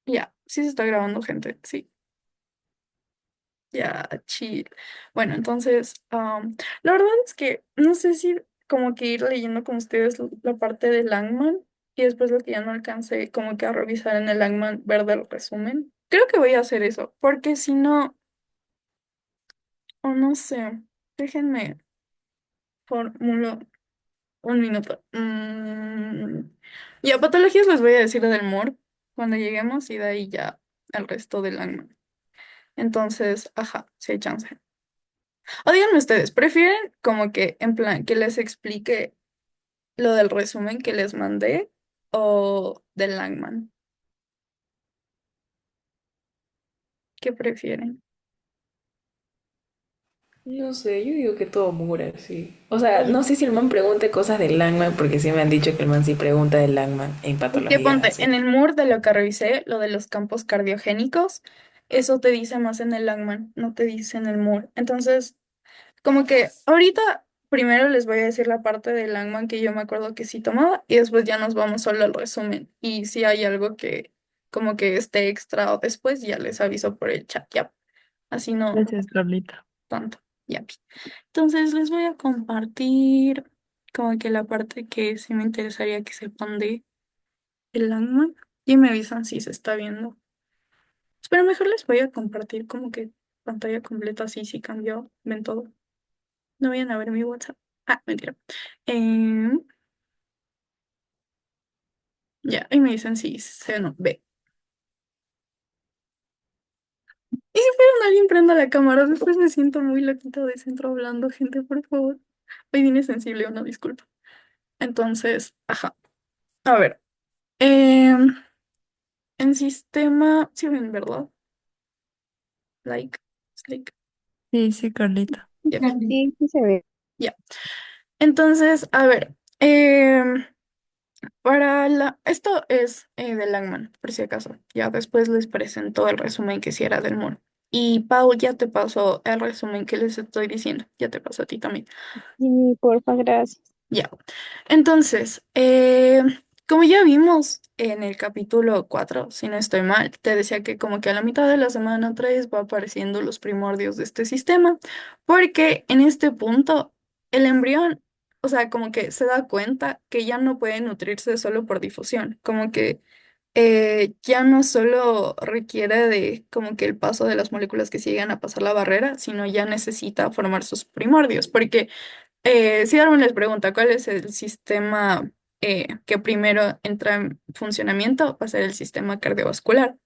Ya, sí se está grabando, gente. Sí, ya, chill. Bueno, entonces, la verdad es que no sé si como que ir leyendo con ustedes la parte del Langman y después lo que ya no alcancé como que a revisar en el Langman, ver del resumen. Creo que voy a hacer eso, porque si no, o no sé, déjenme formulo un minuto. Ya, patologías les voy a decir del MOR cuando lleguemos y de ahí ya el resto del Langman. Entonces, ajá, si hay chance. O díganme ustedes, ¿prefieren como que en plan que les explique lo del resumen que les mandé o del Langman? ¿Qué prefieren? No sé, yo digo que todo mura, sí. O sea, Sí. no sé si el man pregunte cosas del Langman, porque sí me han dicho que el man sí pregunta del Langman en Es que patologías ponte, así. en el MUR de lo que revisé, lo de los campos cardiogénicos, eso te dice más en el Langman, no te dice en el MUR. Entonces, como que ahorita primero les voy a decir la parte del Langman que yo me acuerdo que sí tomaba y después ya nos vamos solo al resumen. Y si hay algo que como que esté extra o después, ya les aviso por el chat, ya. Así no Gracias, Carlita. tanto, ya. Entonces les voy a compartir como que la parte que sí me interesaría que sepan de el Langman y me avisan si se está viendo. Pero mejor les voy a compartir como que pantalla completa así si cambió, ven todo. No vayan a ver mi WhatsApp. Ah, mentira. Em, ya, y me dicen si se no ve. Y si fueran alguien prenda la cámara, después me siento muy loquita de centro hablando, gente, por favor. Hoy vine sensible, una disculpa. Entonces, ajá. A ver. em, en sistema, sí ven, ¿verdad? Like, like, Sí, sí, Carlita. ya, Sí, sí se ve. ya. Entonces, a ver. Esto es de Langman, por si acaso. Ya después les presento el resumen que hiciera del mono. Y Pau, ya te pasó el resumen que les estoy diciendo. Ya te pasó a ti también. Sí, porfa, gracias. Ya. Entonces, como ya vimos en el capítulo 4 si no estoy mal, te decía que como que a la mitad de la semana 3 va apareciendo los primordios de este sistema, porque en este punto el embrión, o sea, como que se da cuenta que ya no puede nutrirse solo por difusión, como que ya no solo requiere de como que el paso de las moléculas que sigan a pasar la barrera, sino ya necesita formar sus primordios, porque si Darwin les pregunta cuál es el sistema que primero entra en funcionamiento, va a ser el sistema cardiovascular.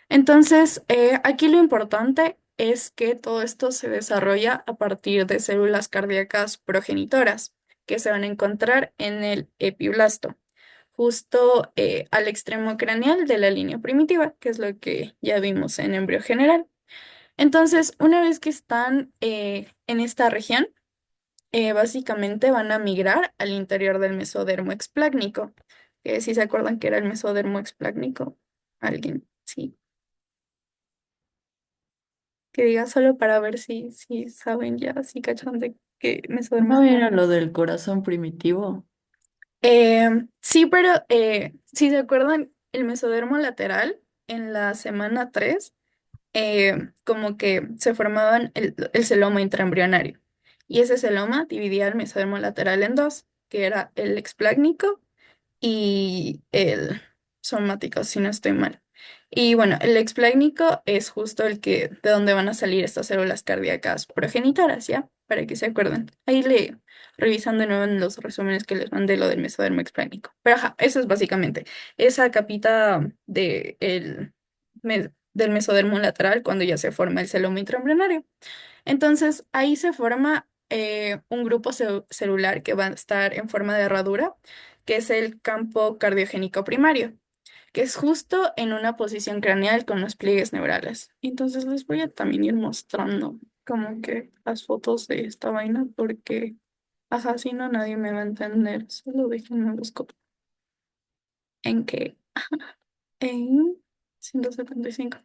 Entonces, aquí lo importante es que todo esto se desarrolla a partir de células cardíacas progenitoras que se van a encontrar en el epiblasto, justo al extremo craneal de la línea primitiva, que es lo que ya vimos en embrión general. Entonces, una vez que están en esta región, básicamente van a migrar al interior del mesodermo explácnico. Si se acuerdan que era el mesodermo explácnico, alguien, sí, que diga solo para ver si saben ya, si cachan de qué mesodermo ¿No es. era lo del corazón primitivo? Sí, pero si se acuerdan, el mesodermo lateral en la semana 3 como que se formaban el celoma intraembrionario. Y ese celoma dividía el mesodermo lateral en dos, que era el explácnico y el somático, si no estoy mal. Y bueno, el explácnico es justo el que, de donde van a salir estas células cardíacas progenitoras, ¿ya? Para que se acuerden. Ahí le revisan de nuevo en los resúmenes que les mandé lo del mesodermo explácnico. Pero ajá, eso es básicamente esa capita del mesodermo lateral cuando ya se forma el celoma intraembrionario. Entonces, ahí se forma un grupo celular que va a estar en forma de herradura, que es el campo cardiogénico primario, que es justo en una posición craneal con los pliegues neurales. Entonces, les voy a también ir mostrando como que las fotos de esta vaina, porque, ajá, si no, nadie me va a entender. Solo déjenme buscar en qué, en 175.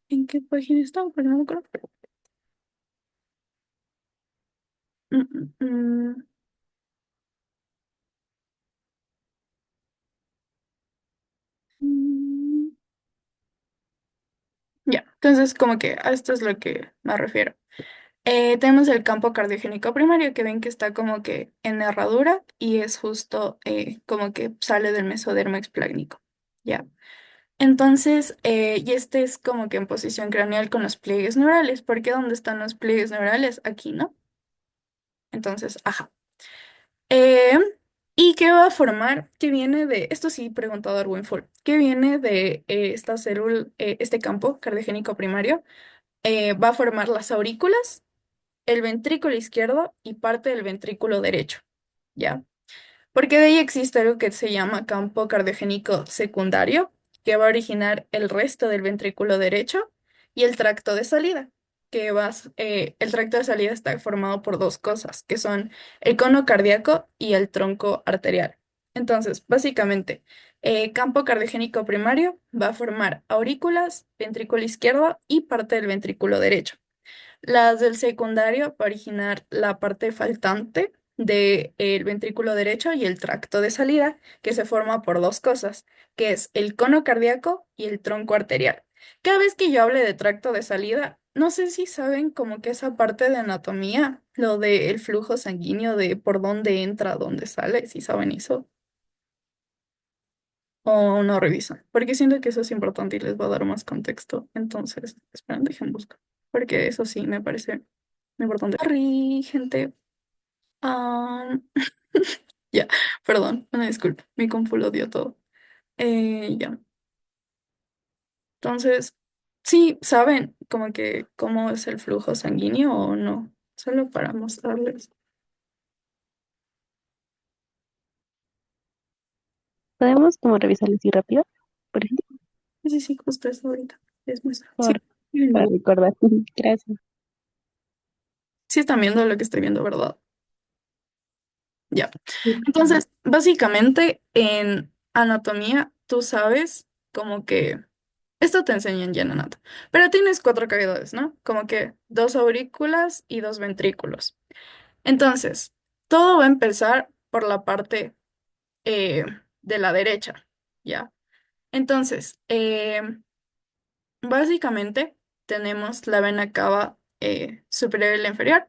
¿En qué página está? Porque no me acuerdo. Mm, mm, mm. Entonces, como que a esto es lo que me refiero. Tenemos el campo cardiogénico primario, que ven que está como que en herradura y es justo como que sale del mesodermo explácnico. ¿Ya? Entonces, y este es como que en posición craneal con los pliegues neurales. ¿Por qué? ¿Dónde están los pliegues neurales? Aquí, ¿no? Entonces, ajá. Eh, ¿Y qué va a formar? ¿Qué viene de, esto sí preguntó Darwin Full, ¿qué viene de esta célula, este campo cardiogénico primario? Va a formar las aurículas, el ventrículo izquierdo y parte del ventrículo derecho, ¿ya? Porque de ahí existe algo que se llama campo cardiogénico secundario, que va a originar el resto del ventrículo derecho y el tracto de salida, el tracto de salida está formado por dos cosas, que son el cono cardíaco y el tronco arterial. Entonces, básicamente, campo cardiogénico primario va a formar aurículas, ventrículo izquierdo y parte del ventrículo derecho. Las del secundario para originar la parte faltante del ventrículo derecho y el tracto de salida, que se forma por dos cosas, que es el cono cardíaco y el tronco arterial. Cada vez que yo hable de tracto de salida, no sé si saben como que esa parte de anatomía, lo del flujo sanguíneo, de por dónde entra, dónde sale, si saben eso, o no revisan, porque siento que eso es importante y les va a dar más contexto. Entonces, esperen, dejen buscar, porque eso sí me parece importante. Sorry, gente. Am, ya, perdón, una disculpa. Mi compu lo dio todo. Ya. Entonces, sí, ¿saben como que cómo es el flujo sanguíneo o no? Solo para mostrarles. ¿Podemos como revisarlo así rápido? Por ejemplo, Sí, sí, sí, justo eso ahorita. Es muestra. Sí, por, para recordar. Gracias. sí están viendo lo que estoy viendo, ¿verdad? Ya. Sí. Entonces, básicamente en anatomía, tú sabes como que esto te enseñan ya en anato, pero tienes cuatro cavidades, ¿no? Como que dos aurículas y dos ventrículos. Entonces, todo va a empezar por la parte eh, de la derecha, ¿ya? Entonces, básicamente tenemos la vena cava superior y la inferior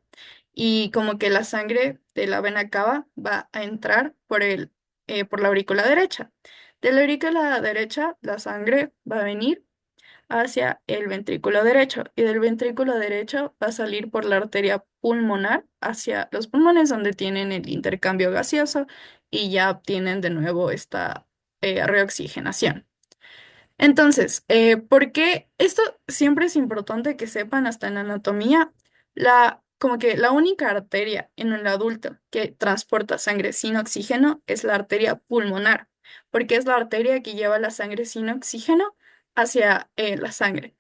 y como que la sangre de la vena cava va a entrar por la aurícula derecha. De la aurícula derecha, la sangre va a venir hacia el ventrículo derecho y del ventrículo derecho va a salir por la arteria pulmonar hacia los pulmones donde tienen el intercambio gaseoso y ya obtienen de nuevo esta reoxigenación. Entonces, ¿por qué esto siempre es importante que sepan hasta en anatomía? Como que la única arteria en el adulto que transporta sangre sin oxígeno es la arteria pulmonar, porque es la arteria que lleva la sangre sin oxígeno hacia la sangre,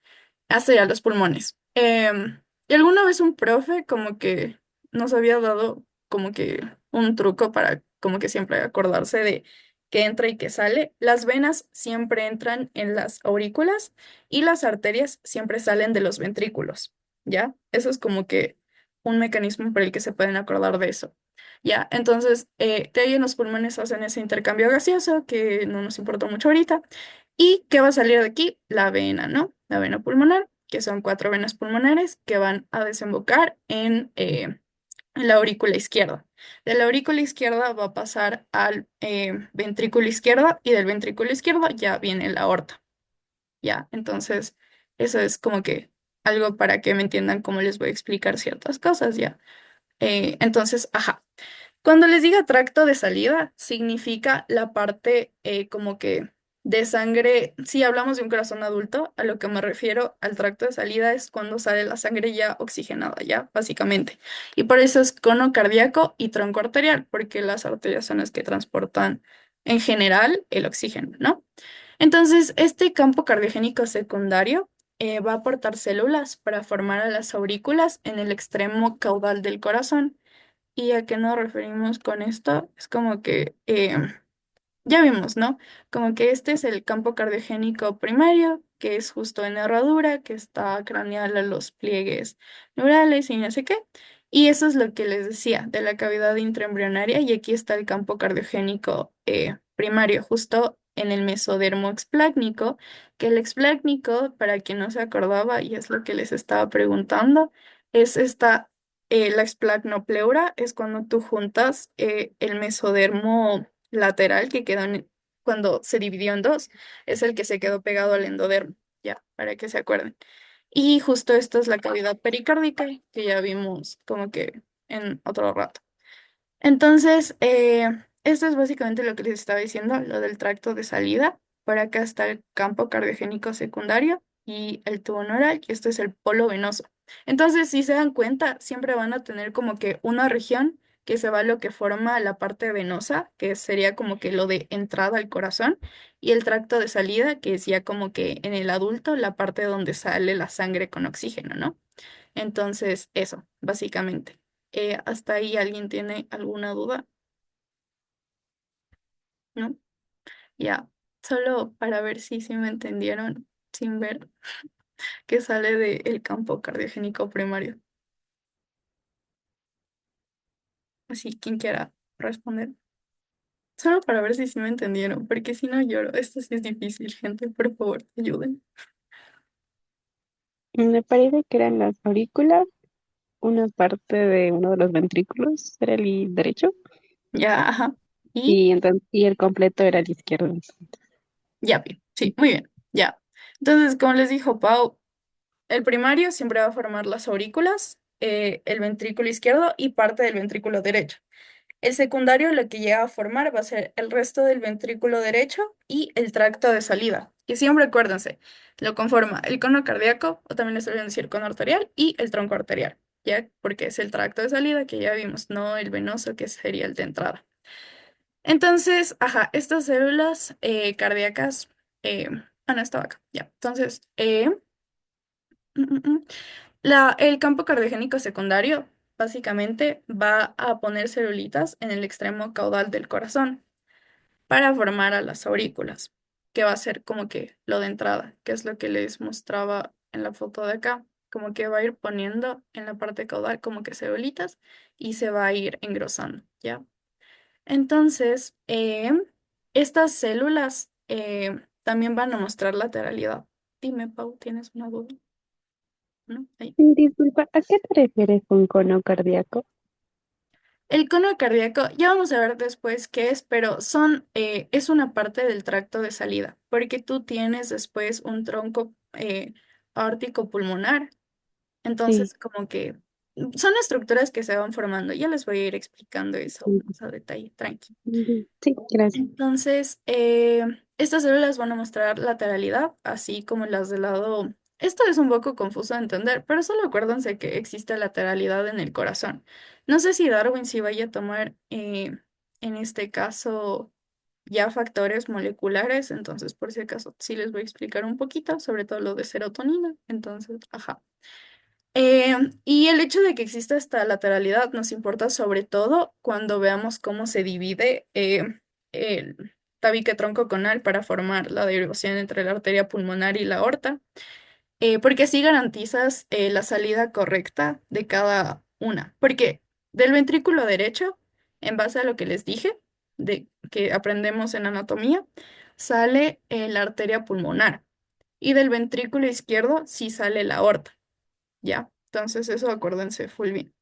hacia los pulmones. Y alguna vez un profe como que nos había dado como que un truco para como que siempre acordarse de que entra y que sale. Las venas siempre entran en las aurículas y las arterias siempre salen de los ventrículos, ¿ya? Eso es como que un mecanismo por el que se pueden acordar de eso. Ya, entonces, de ahí en los pulmones hacen ese intercambio gaseoso que no nos importa mucho ahorita. ¿Y qué va a salir de aquí? La vena, ¿no? La vena pulmonar, que son cuatro venas pulmonares que van a desembocar en la aurícula izquierda. De la aurícula izquierda va a pasar al ventrículo izquierdo y del ventrículo izquierdo ya viene la aorta. Ya, entonces eso es como que algo para que me entiendan cómo les voy a explicar ciertas cosas, ya. Entonces, ajá. Cuando les diga tracto de salida, significa la parte como que de sangre. Si hablamos de un corazón adulto, a lo que me refiero al tracto de salida es cuando sale la sangre ya oxigenada, ya, básicamente. Y por eso es cono cardíaco y tronco arterial, porque las arterias son las que transportan en general el oxígeno, ¿no? Entonces, este campo cardiogénico secundario va a aportar células para formar a las aurículas en el extremo caudal del corazón. ¿Y a qué nos referimos con esto? Es como que ya vimos, ¿no? Como que este es el campo cardiogénico primario, que es justo en la herradura, que está craneal a los pliegues neurales y no sé qué. Y eso es lo que les decía de la cavidad intraembrionaria. Y aquí está el campo cardiogénico primario, justo en el mesodermo explácnico, que el explácnico, para quien no se acordaba, y es lo que les estaba preguntando, es la explacnopleura es cuando tú juntas el mesodermo lateral que quedó cuando se dividió en dos, es el que se quedó pegado al endodermo, ya, para que se acuerden. Y justo esta es la cavidad pericárdica que ya vimos como que en otro rato. Entonces, esto es básicamente lo que les estaba diciendo, lo del tracto de salida. Por acá está el campo cardiogénico secundario y el tubo neural, y esto es el polo venoso. Entonces, si se dan cuenta, siempre van a tener como que una región que se va a lo que forma la parte venosa, que sería como que lo de entrada al corazón, y el tracto de salida, que es ya como que en el adulto, la parte donde sale la sangre con oxígeno, ¿no? Entonces, eso, básicamente. ¿Hasta ahí alguien tiene alguna duda? ¿No? Ya, solo para ver si sí me entendieron sin ver que sale del campo cardiogénico primario. Así, quien quiera responder. Solo para ver si sí me entendieron, porque si no lloro. Esto sí es difícil, gente. Por favor, ayuden. Me parece que eran las aurículas, una parte de uno de los ventrículos era el derecho Ya, ajá. Y y entonces y el completo era el izquierdo. ya, bien. Sí, muy bien. Ya. Entonces, como les dijo Pau, el primario siempre va a formar las aurículas, el ventrículo izquierdo y parte del ventrículo derecho. El secundario lo que llega a formar va a ser el resto del ventrículo derecho y el tracto de salida. Y siempre acuérdense, lo conforma el cono cardíaco, o también le suelen decir cono arterial, y el tronco arterial, ¿ya? Porque es el tracto de salida que ya vimos, no el venoso que sería el de entrada. Entonces, ajá, estas células cardíacas, no, estaba acá, ya. Entonces, mm, mm, mm. El campo cardiogénico secundario básicamente va a poner celulitas en el extremo caudal del corazón para formar a las aurículas, que va a ser como que lo de entrada, que es lo que les mostraba en la foto de acá, como que va a ir poniendo en la parte caudal como que celulitas y se va a ir engrosando, ¿ya? Entonces, estas células también van a mostrar lateralidad. Dime, Pau, ¿tienes una duda? ¿No? Ahí. Disculpa, ¿a qué te refieres con cono cardíaco? El cono cardíaco, ya vamos a ver después qué es, pero es una parte del tracto de salida, porque tú tienes después un tronco aórtico pulmonar, Sí, entonces como que son estructuras que se van formando. Ya les voy a ir explicando eso sí, más a detalle, tranqui. sí, gracias. Entonces, estas células van a mostrar lateralidad, así como las del lado. Esto es un poco confuso de entender, pero solo acuérdense que existe lateralidad en el corazón. No sé si Darwin sí vaya a tomar, en este caso, ya factores moleculares, entonces por si acaso sí les voy a explicar un poquito, sobre todo lo de serotonina. Entonces, ajá. Y el hecho de que exista esta lateralidad nos importa sobre todo cuando veamos cómo se divide el tabique troncoconal para formar la derivación entre la arteria pulmonar y la aorta, porque así garantizas la salida correcta de cada una. Porque del ventrículo derecho, en base a lo que les dije, de que aprendemos en anatomía, sale la arteria pulmonar y del ventrículo izquierdo sí sale la aorta. ¿Ya? Entonces, eso acuérdense full bien.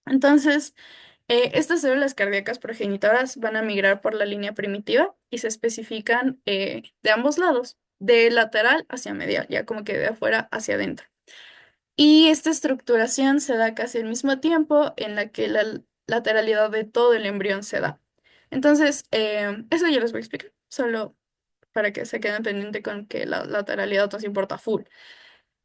Entonces, estas células cardíacas progenitoras van a migrar por la línea primitiva y se especifican de ambos lados, de lateral hacia medial, ya como que de afuera hacia adentro. Y esta estructuración se da casi al mismo tiempo en la que la lateralidad de todo el embrión se da. Entonces, eso ya les voy a explicar, solo para que se queden pendientes con que la lateralidad nos importa full.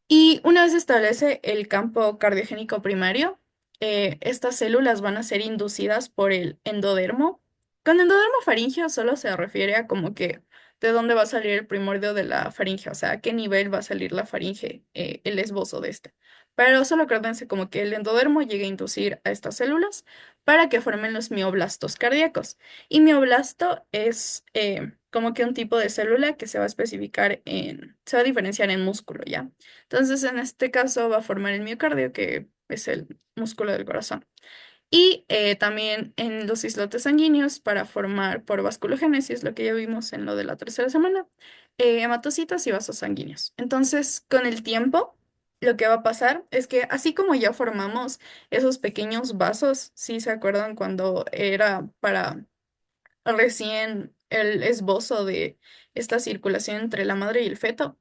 Y una vez se establece el campo cardiogénico primario, estas células van a ser inducidas por el endodermo. Con endodermo faríngeo solo se refiere a como que de dónde va a salir el primordio de la faringe, o sea, a qué nivel va a salir la faringe, el esbozo de este. Pero solo acuérdense como que el endodermo llega a inducir a estas células para que formen los mioblastos cardíacos. Y mioblasto es como que un tipo de célula que se va a se va a diferenciar en músculo, ¿ya? Entonces, en este caso va a formar el miocardio, que es el músculo del corazón. Y también en los islotes sanguíneos para formar por vasculogénesis, lo que ya vimos en lo de la tercera semana, hematocitos y vasos sanguíneos. Entonces, con el tiempo, lo que va a pasar es que así como ya formamos esos pequeños vasos, ¿sí se acuerdan cuando era para recién el esbozo de esta circulación entre la madre y el feto?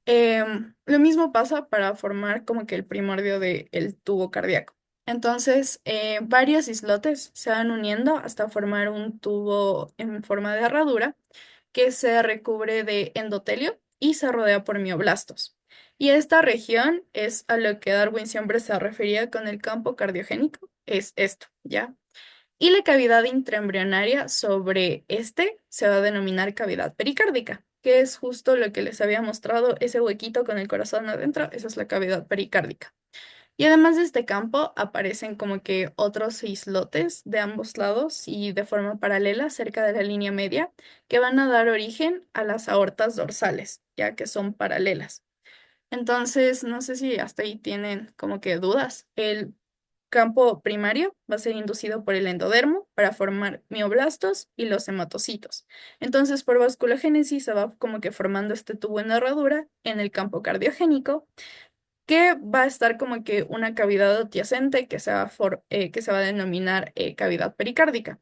Lo mismo pasa para formar como que el primordio del tubo cardíaco. Entonces, varios islotes se van uniendo hasta formar un tubo en forma de herradura que se recubre de endotelio y se rodea por mioblastos. Y esta región es a lo que Darwin siempre se refería con el campo cardiogénico, es esto, ¿ya? Y la cavidad intraembrionaria sobre este se va a denominar cavidad pericárdica, que es justo lo que les había mostrado, ese huequito con el corazón adentro, esa es la cavidad pericárdica. Y además de este campo aparecen como que otros islotes de ambos lados y de forma paralela cerca de la línea media que van a dar origen a las aortas dorsales, ya que son paralelas. Entonces, no sé si hasta ahí tienen como que dudas. El campo primario va a ser inducido por el endodermo para formar mioblastos y los hematocitos. Entonces, por vasculogénesis se va como que formando este tubo en herradura en el campo cardiogénico, que va a estar como que una cavidad adyacente que se va a denominar cavidad pericárdica.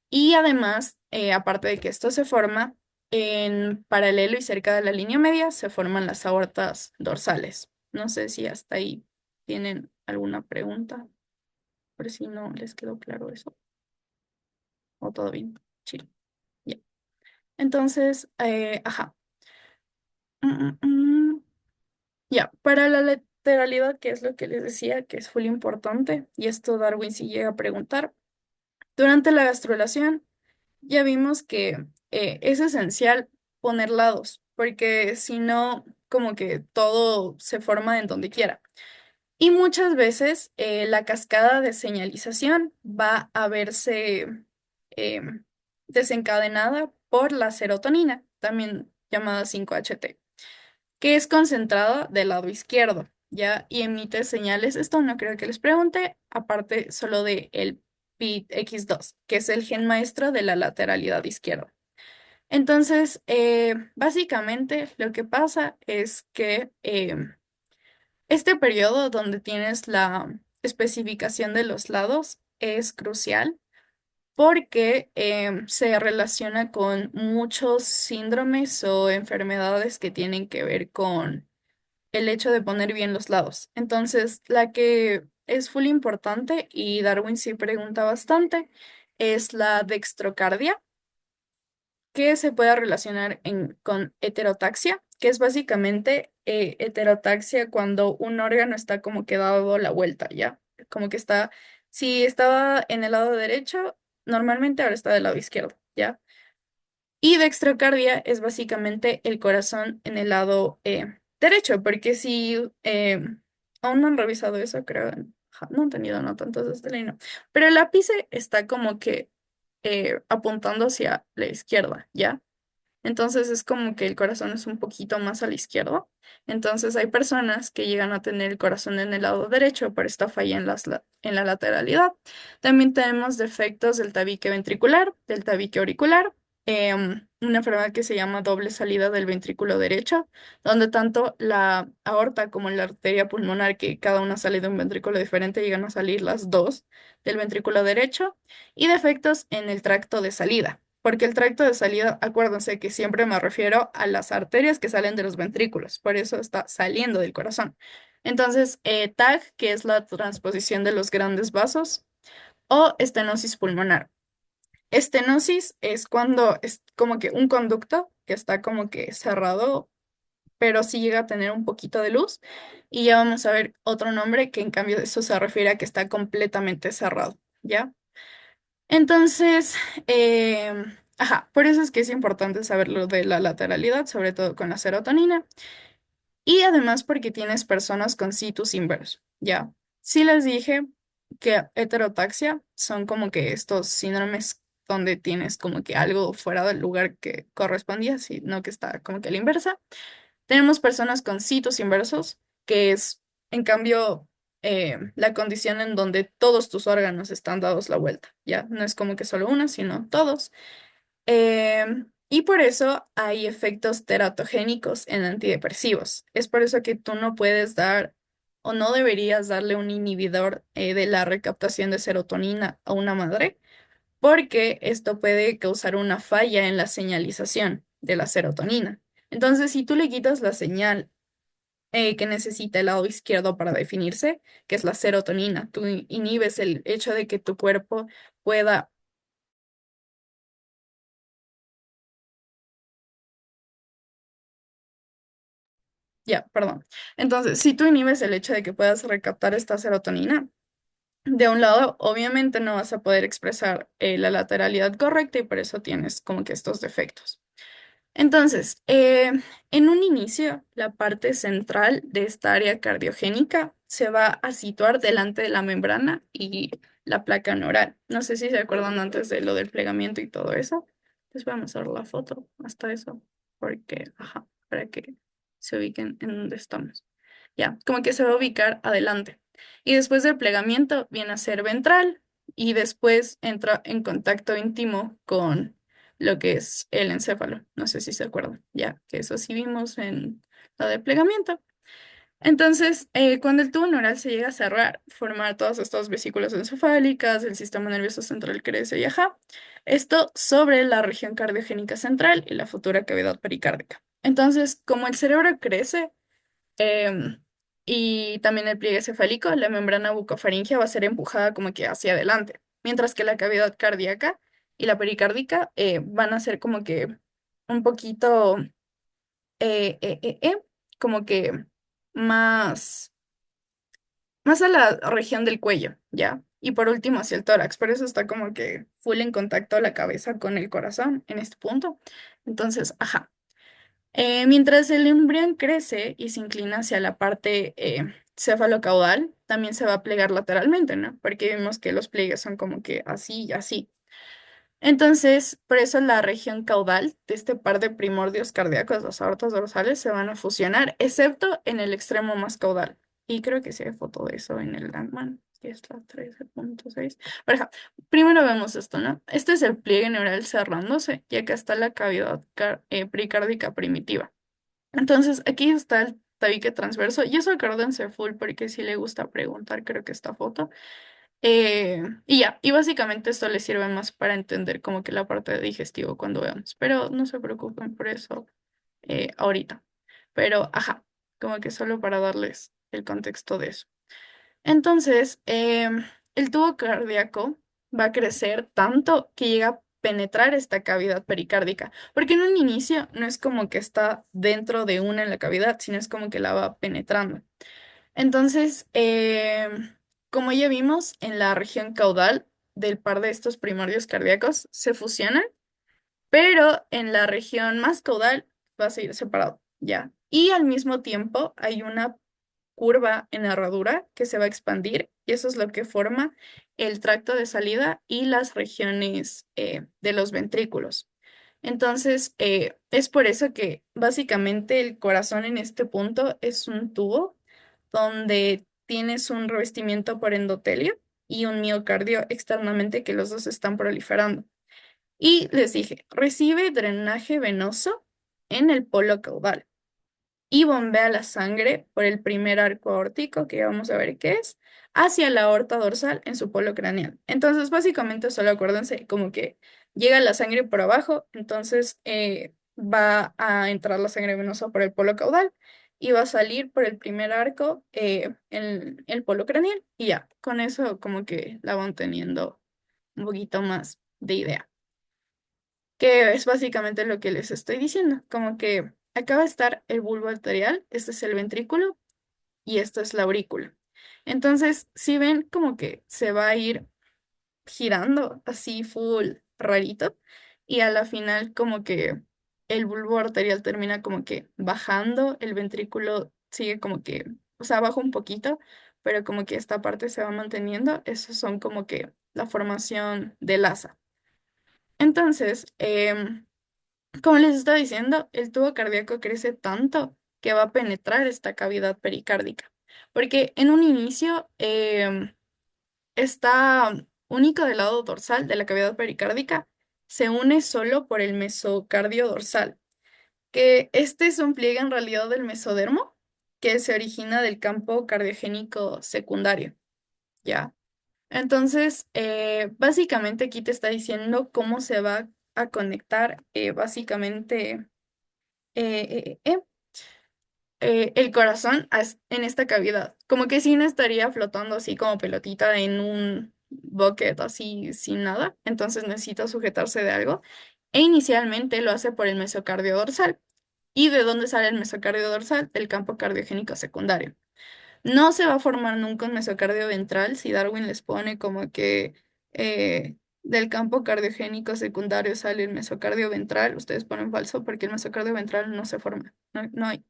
Y además, aparte de que esto se forma, en paralelo y cerca de la línea media se forman las aortas dorsales. No sé si hasta ahí tienen alguna pregunta, por si no les quedó claro eso, o todo bien. Chill. Ya. Entonces, ajá. Mm, mm, mm. Ya, para la lateralidad, que es lo que les decía, que es muy importante, y esto Darwin sí llega a preguntar, durante la gastrulación ya vimos que es esencial poner lados, porque si no, como que todo se forma en donde quiera. Y muchas veces la cascada de señalización va a verse em, desencadenada por la serotonina, también llamada 5-HT, que es concentrada del lado izquierdo, ¿ya? Y emite señales. Esto no creo que les pregunte, aparte solo de el PITX2, que es el gen maestro de la lateralidad izquierda. Entonces, básicamente lo que pasa es que este periodo donde tienes la especificación de los lados es crucial porque se relaciona con muchos síndromes o enfermedades que tienen que ver con el hecho de poner bien los lados. Entonces, la que es full importante y Darwin sí pregunta bastante es la dextrocardia, que se puede relacionar con heterotaxia, que es básicamente heterotaxia cuando un órgano está como que dado la vuelta, ¿ya? Como que está, si estaba en el lado derecho, normalmente ahora está del lado izquierdo, ¿ya? Y dextrocardia es básicamente el corazón en el lado derecho, porque si aún no han revisado eso, creo, ajá, no han tenido nota, entonces de ley no. Pero el ápice está como que apuntando hacia la izquierda, ¿ya? Entonces es como que el corazón es un poquito más a la izquierda. Entonces hay personas que llegan a tener el corazón en el lado derecho, pero esta falla en la lateralidad. También tenemos defectos del tabique ventricular, del tabique auricular, una enfermedad que se llama doble salida del ventrículo derecho, donde tanto la aorta como la arteria pulmonar, que cada una sale de un ventrículo diferente, llegan a salir las dos del ventrículo derecho, y defectos en el tracto de salida. Porque el tracto de salida, acuérdense que siempre me refiero a las arterias que salen de los ventrículos, por eso está saliendo del corazón. Entonces, TAG, que es la transposición de los grandes vasos, o estenosis pulmonar. Estenosis es cuando es como que un conducto que está como que cerrado, pero sí llega a tener un poquito de luz. Y ya vamos a ver otro nombre que en cambio de eso se refiere a que está completamente cerrado, ¿ya? Entonces, ajá, por eso es que es importante saber lo de la lateralidad, sobre todo con la serotonina, y además porque tienes personas con situs inverso, ¿ya? Sí les dije que heterotaxia son como que estos síndromes donde tienes como que algo fuera del lugar que correspondía, sino que está como que a la inversa. Tenemos personas con situs inversos, que es, en cambio, la condición en donde todos tus órganos están dados la vuelta, ¿ya? No es como que solo uno, sino todos. Y por eso hay efectos teratogénicos en antidepresivos. Es por eso que tú no puedes dar o no deberías darle un inhibidor de la recaptación de serotonina a una madre, porque esto puede causar una falla en la señalización de la serotonina. Entonces, si tú le quitas la señal que necesita el lado izquierdo para definirse, que es la serotonina, tú inhibes el hecho de que tu cuerpo pueda. Ya, perdón. Entonces, si tú inhibes el hecho de que puedas recaptar esta serotonina, de un lado, obviamente no vas a poder expresar la lateralidad correcta y por eso tienes como que estos defectos. Entonces, en un inicio, la parte central de esta área cardiogénica se va a situar delante de la membrana y la placa neural. No sé si se acuerdan antes de lo del plegamiento y todo eso. Les voy a mostrar la foto hasta eso, porque, ajá, para que se ubiquen en donde estamos. Ya, como que se va a ubicar adelante. Y después del plegamiento viene a ser ventral y después entra en contacto íntimo con lo que es el encéfalo. No sé si se acuerdan, ya que eso sí vimos en lo de plegamiento. Entonces, cuando el tubo neural se llega a cerrar, formar todas estas vesículas encefálicas, el sistema nervioso central crece y ajá. Esto sobre la región cardiogénica central y la futura cavidad pericárdica. Entonces, como el cerebro crece, em, y también el pliegue cefálico, la membrana bucofaringea va a ser empujada como que hacia adelante, mientras que la cavidad cardíaca y la pericárdica van a ser como que un poquito, eh, eh, eh, eh, como que más, más a la región del cuello, ¿ya? Y por último hacia el tórax, por eso está como que full en contacto la cabeza con el corazón en este punto. Entonces, ajá. Mientras el embrión crece y se inclina hacia la parte cefalocaudal, también se va a plegar lateralmente, ¿no? Porque vimos que los pliegues son como que así y así. Entonces, por eso la región caudal de este par de primordios cardíacos, las aortas dorsales, se van a fusionar, excepto en el extremo más caudal. Y creo que sí hay foto de eso en el Langman, que es la 13.6. Pero ajá, primero vemos esto, ¿no? Este es el pliegue neural cerrándose y acá está la cavidad pericárdica primitiva. Entonces, aquí está el tabique transverso. Y eso acuérdense full porque si le gusta preguntar, creo que esta foto. Y ya, y básicamente esto les sirve más para entender como que la parte de digestivo cuando veamos. Pero no se preocupen por eso ahorita. Pero, ajá, como que solo para darles el contexto de eso. Entonces, el tubo cardíaco va a crecer tanto que llega a penetrar esta cavidad pericárdica, porque en un inicio no es como que está dentro de una en la cavidad, sino es como que la va penetrando. Entonces, como ya vimos, en la región caudal del par de estos primordios cardíacos se fusionan, pero en la región más caudal va a seguir separado, ¿ya? Y al mismo tiempo hay una curva en la herradura que se va a expandir y eso es lo que forma el tracto de salida y las regiones de los ventrículos. Entonces, es por eso que básicamente el corazón en este punto es un tubo donde tienes un revestimiento por endotelio y un miocardio externamente que los dos están proliferando. Y les dije, recibe drenaje venoso en el polo caudal y bombea la sangre por el primer arco aórtico, que ya vamos a ver qué es, hacia la aorta dorsal en su polo craneal. Entonces, básicamente, solo acuérdense como que llega la sangre por abajo, entonces va a entrar la sangre venosa por el polo caudal y va a salir por el primer arco en el polo craneal y ya, con eso como que la van teniendo un poquito más de idea, que es básicamente lo que les estoy diciendo, como que acaba de estar el bulbo arterial, este es el ventrículo y esto es la aurícula. Entonces, si ven como que se va a ir girando así full rarito y a la final como que el bulbo arterial termina como que bajando, el ventrículo sigue como que, o sea, baja un poquito, pero como que esta parte se va manteniendo, esos son como que la formación del asa. Entonces, como les estaba diciendo, el tubo cardíaco crece tanto que va a penetrar esta cavidad pericárdica. Porque en un inicio está único del lado dorsal de la cavidad pericárdica, se une solo por el mesocardio dorsal, que este es un pliegue en realidad del mesodermo que se origina del campo cardiogénico secundario, ¿ya? Entonces, básicamente aquí te está diciendo cómo se va a conectar básicamente el corazón en esta cavidad. Como que si no estaría flotando así como pelotita en un bucket así sin nada, entonces necesita sujetarse de algo. E inicialmente lo hace por el mesocardio dorsal. ¿Y de dónde sale el mesocardio dorsal? Del campo cardiogénico secundario. No se va a formar nunca un mesocardio ventral si Darwin les pone como que del campo cardiogénico secundario sale el mesocardio ventral. Ustedes ponen falso porque el mesocardio ventral no se forma. No, no hay.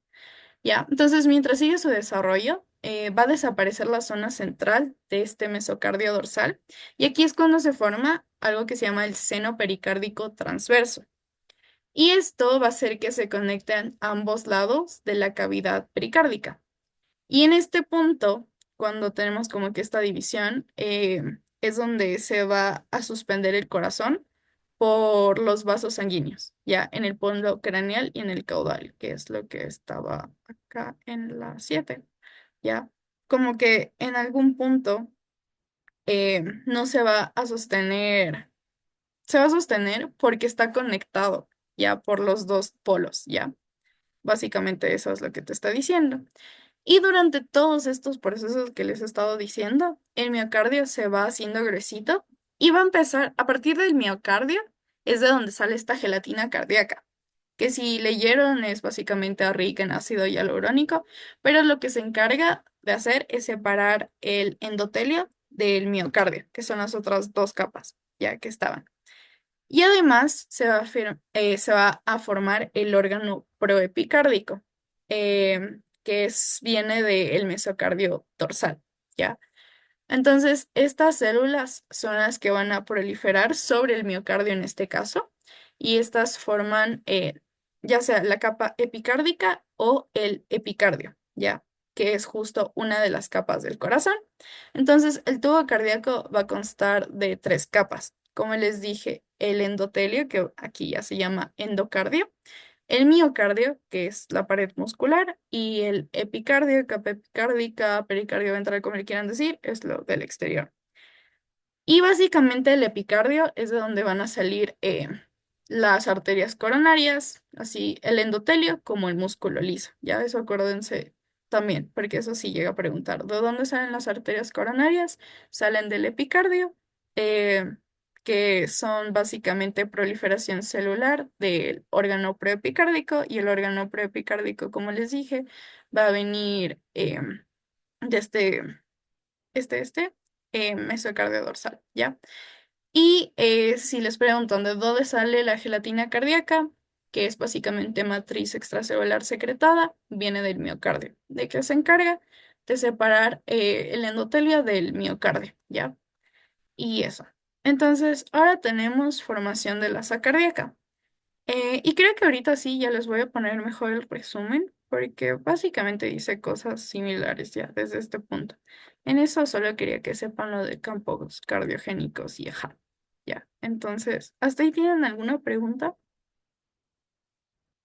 Ya, entonces mientras sigue su desarrollo, va a desaparecer la zona central de este mesocardio dorsal y aquí es cuando se forma algo que se llama el seno pericárdico transverso. Y esto va a hacer que se conecten ambos lados de la cavidad pericárdica. Y en este punto, cuando tenemos como que esta división, es donde se va a suspender el corazón por los vasos sanguíneos, ya en el pómulo craneal y en el caudal, que es lo que estaba acá en la 7, ya. Como que en algún punto no se va a sostener, se va a sostener porque está conectado, ya por los dos polos, ya. Básicamente eso es lo que te está diciendo. Y durante todos estos procesos que les he estado diciendo, el miocardio se va haciendo gruesito y va a empezar, a partir del miocardio, es de donde sale esta gelatina cardíaca, que si leyeron es básicamente rica en ácido hialurónico, pero lo que se encarga de hacer es separar el endotelio del miocardio, que son las otras dos capas, ya que estaban. Y además se va a formar el órgano proepicárdico, que viene del mesocardio dorsal, ¿ya? Entonces, estas células son las que van a proliferar sobre el miocardio en este caso, y estas forman ya sea la capa epicárdica o el epicardio, ¿ya? Que es justo una de las capas del corazón. Entonces, el tubo cardíaco va a constar de tres capas. Como les dije, el endotelio, que aquí ya se llama endocardio, el miocardio, que es la pared muscular, y el epicardio, capa epicárdica, pericardio ventral, como le quieran decir, es lo del exterior. Y básicamente el epicardio es de donde van a salir las arterias coronarias, así el endotelio como el músculo liso. Ya eso acuérdense también, porque eso sí llega a preguntar, ¿de dónde salen las arterias coronarias? Salen del epicardio, eh, que son básicamente proliferación celular del órgano preepicárdico y el órgano preepicárdico, como les dije, va a venir de mesocardio dorsal, ¿ya? Y si les preguntan de dónde sale la gelatina cardíaca, que es básicamente matriz extracelular secretada, viene del miocardio, de que se encarga de separar el endotelio del miocardio, ¿ya? Y eso. Entonces, ahora tenemos formación de la masa cardíaca. Y creo que ahorita sí ya les voy a poner mejor el resumen, porque básicamente dice cosas similares ya desde este punto. En eso solo quería que sepan lo de campos cardiogénicos y ajá. Ya, entonces, ¿hasta ahí tienen alguna pregunta?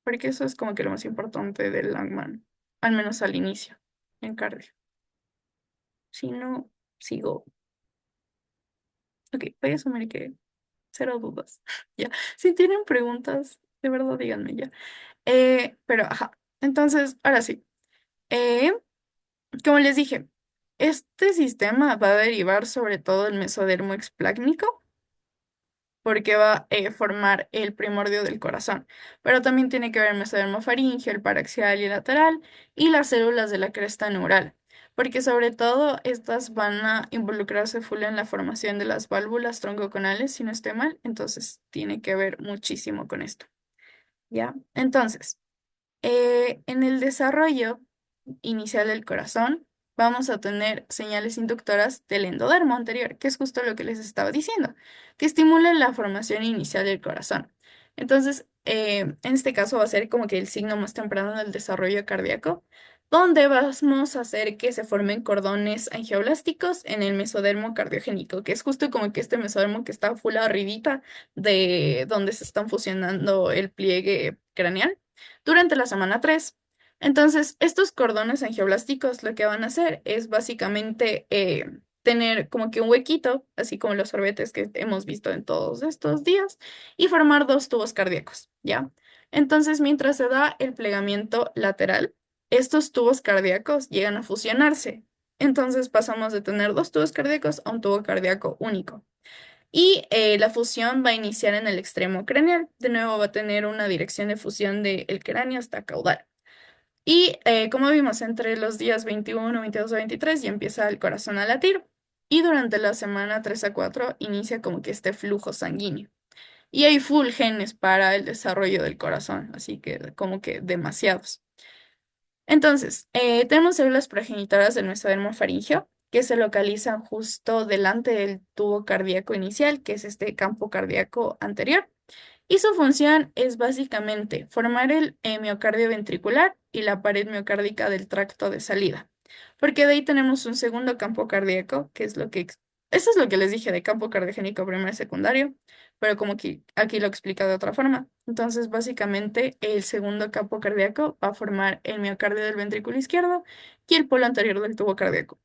Porque eso es como que lo más importante del Langman, al menos al inicio, en cardio. Si no, sigo. Ok, voy a asumir que cero dudas. Ya, si tienen preguntas, de verdad díganme ya. Pero, ajá. Entonces, ahora sí. Eh, como les dije, este sistema va a derivar sobre todo del mesodermo explácnico porque va a formar el primordio del corazón. Pero también tiene que ver el mesodermo faríngeo, el paraxial y lateral y las células de la cresta neural. Porque sobre todo estas van a involucrarse full en la formación de las válvulas troncoconales, si no estoy mal. Entonces, tiene que ver muchísimo con esto. ¿Ya? Entonces. En el desarrollo inicial del corazón, vamos a tener señales inductoras del endodermo anterior, que es justo lo que les estaba diciendo, que estimulan la formación inicial del corazón. Entonces, en este caso va a ser como que el signo más temprano del desarrollo cardíaco, donde vamos a hacer que se formen cordones angioblásticos en el mesodermo cardiogénico, que es justo como que este mesodermo que está full arribita de donde se están fusionando el pliegue craneal durante la semana 3. Entonces, estos cordones angioblásticos lo que van a hacer es básicamente tener como que un huequito, así como los sorbetes que hemos visto en todos estos días, y formar dos tubos cardíacos, ¿ya? Entonces, mientras se da el plegamiento lateral, estos tubos cardíacos llegan a fusionarse. Entonces pasamos de tener dos tubos cardíacos a un tubo cardíaco único. Y la fusión va a iniciar en el extremo craneal. De nuevo va a tener una dirección de fusión del cráneo hasta caudal. Y como vimos, entre los días 21, 22 o 23 ya empieza el corazón a latir. Y durante la semana 3 a 4 inicia como que este flujo sanguíneo. Y hay full genes para el desarrollo del corazón, así que como que demasiados. Entonces, tenemos células progenitoras del mesodermo faríngeo que se localizan justo delante del tubo cardíaco inicial, que es este campo cardíaco anterior. Y su función es básicamente formar el miocardio ventricular y la pared miocárdica del tracto de salida. Porque de ahí tenemos un segundo campo cardíaco, que es lo que... Eso es lo que les dije de campo cardiogénico primario y secundario, pero como que aquí lo explico de otra forma. Entonces, básicamente, el segundo campo cardíaco va a formar el miocardio del ventrículo izquierdo y el polo anterior del tubo cardíaco.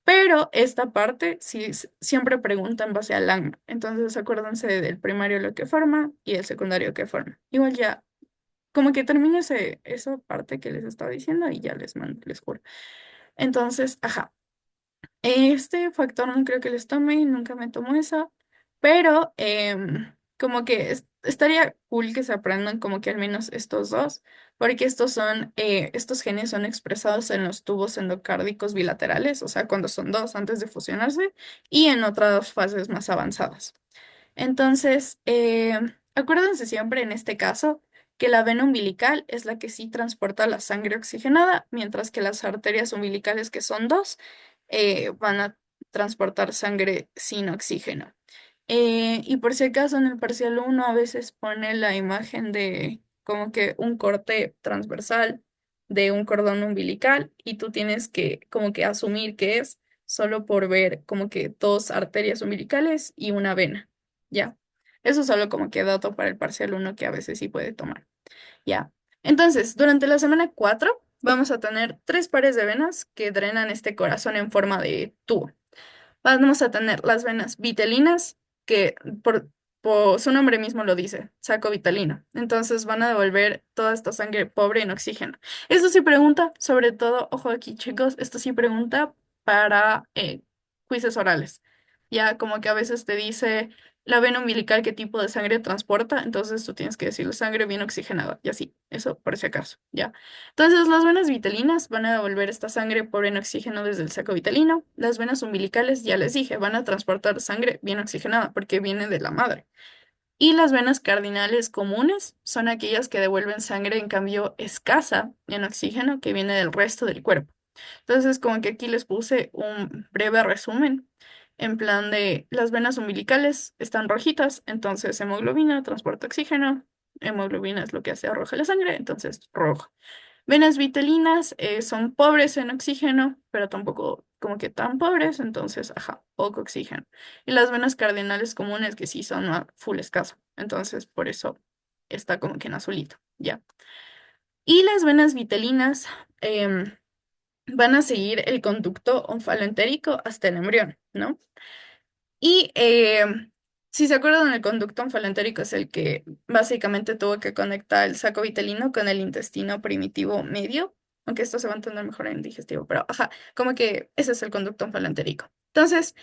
Pero esta parte sí siempre pregunta en base al Langman. Entonces acuérdense del primario lo que forma y el secundario que forma. Igual ya, como que termino esa parte que les estaba diciendo y ya les mando, les juro. Entonces, ajá. Este factor no creo que les tome, nunca me tomo esa, pero como que estaría cool que se aprendan como que al menos estos dos, porque estos genes son expresados en los tubos endocárdicos bilaterales, o sea, cuando son dos antes de fusionarse, y en otras fases más avanzadas. Entonces, acuérdense siempre en este caso que la vena umbilical es la que sí transporta la sangre oxigenada, mientras que las arterias umbilicales, que son dos, van a transportar sangre sin oxígeno. Y por si acaso en el parcial uno a veces pone la imagen de como que un corte transversal de un cordón umbilical y tú tienes que como que asumir que es solo por ver como que dos arterias umbilicales y una vena. Ya. Eso solo como que dato para el parcial uno que a veces sí puede tomar. Ya. Entonces, durante la semana 4 vamos a tener tres pares de venas que drenan este corazón en forma de tubo. Vamos a tener las venas vitelinas, que por su nombre mismo lo dice, saco vitalino. Entonces van a devolver toda esta sangre pobre en oxígeno. Esto sí pregunta, sobre todo, ojo aquí chicos, esto sí pregunta para quizzes orales. Ya como que a veces te dice la vena umbilical qué tipo de sangre transporta, entonces tú tienes que decirle sangre bien oxigenada y así, eso por si acaso, ¿ya? Entonces, las venas vitelinas van a devolver esta sangre por en oxígeno desde el saco vitelino. Las venas umbilicales, ya les dije, van a transportar sangre bien oxigenada porque viene de la madre. Y las venas cardinales comunes son aquellas que devuelven sangre en cambio escasa en oxígeno que viene del resto del cuerpo. Entonces, como que aquí les puse un breve resumen en plan de las venas umbilicales están rojitas, entonces hemoglobina transporta oxígeno, hemoglobina es lo que hace arroja la sangre, entonces rojo. Venas vitelinas son pobres en oxígeno, pero tampoco como que tan pobres, entonces, ajá, poco oxígeno. Y las venas cardinales comunes que sí son full escaso, entonces por eso está como que en azulito, ya. Y las venas vitelinas em, van a seguir el conducto onfaloentérico hasta el embrión, ¿no? Y si se acuerdan, el conducto onfalentérico es el que básicamente tuvo que conectar el saco vitelino con el intestino primitivo medio, aunque esto se va a entender mejor en digestivo, pero ajá, como que ese es el conducto onfalentérico. Entonces,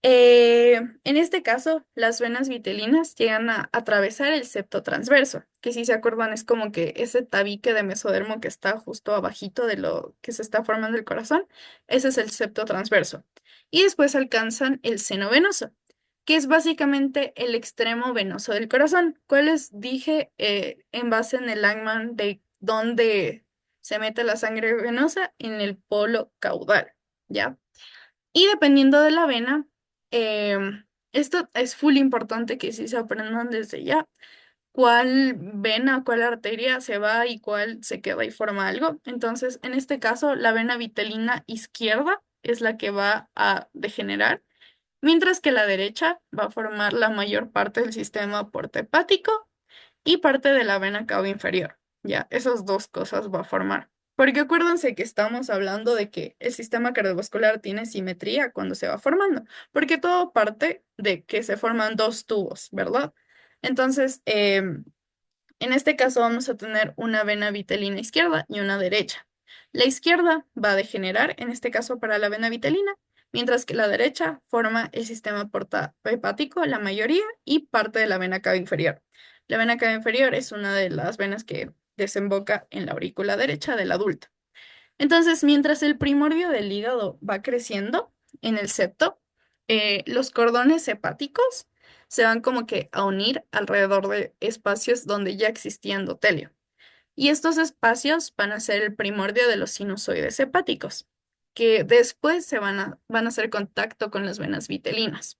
en este caso, las venas vitelinas llegan a atravesar el septo transverso, que si se acuerdan es como que ese tabique de mesodermo que está justo abajito de lo que se está formando el corazón, ese es el septo transverso. Y después alcanzan el seno venoso, que es básicamente el extremo venoso del corazón. ¿Cuál les dije en base en el Langman de dónde se mete la sangre venosa? En el polo caudal, ¿ya? Y dependiendo de la vena, esto es full importante que sí se aprendan desde ya. cuál vena, cuál arteria se va y cuál se queda y forma algo. Entonces, en este caso, la vena vitelina izquierda es la que va a degenerar, mientras que la derecha va a formar la mayor parte del sistema portohepático y parte de la vena cava inferior. Ya, esas dos cosas va a formar. Porque acuérdense que estamos hablando de que el sistema cardiovascular tiene simetría cuando se va formando, porque todo parte de que se forman dos tubos, ¿verdad? Entonces, en este caso vamos a tener una vena vitelina izquierda y una derecha. La izquierda va a degenerar, en este caso para la vena vitelina, mientras que la derecha forma el sistema porta-hepático, la mayoría, y parte de la vena cava inferior. La vena cava inferior es una de las venas que desemboca en la aurícula derecha del adulto. Entonces, mientras el primordio del hígado va creciendo en el septo, los cordones hepáticos se van como que a unir alrededor de espacios donde ya existía endotelio. Y estos espacios van a ser el primordio de los sinusoides hepáticos, que después van a hacer contacto con las venas vitelinas.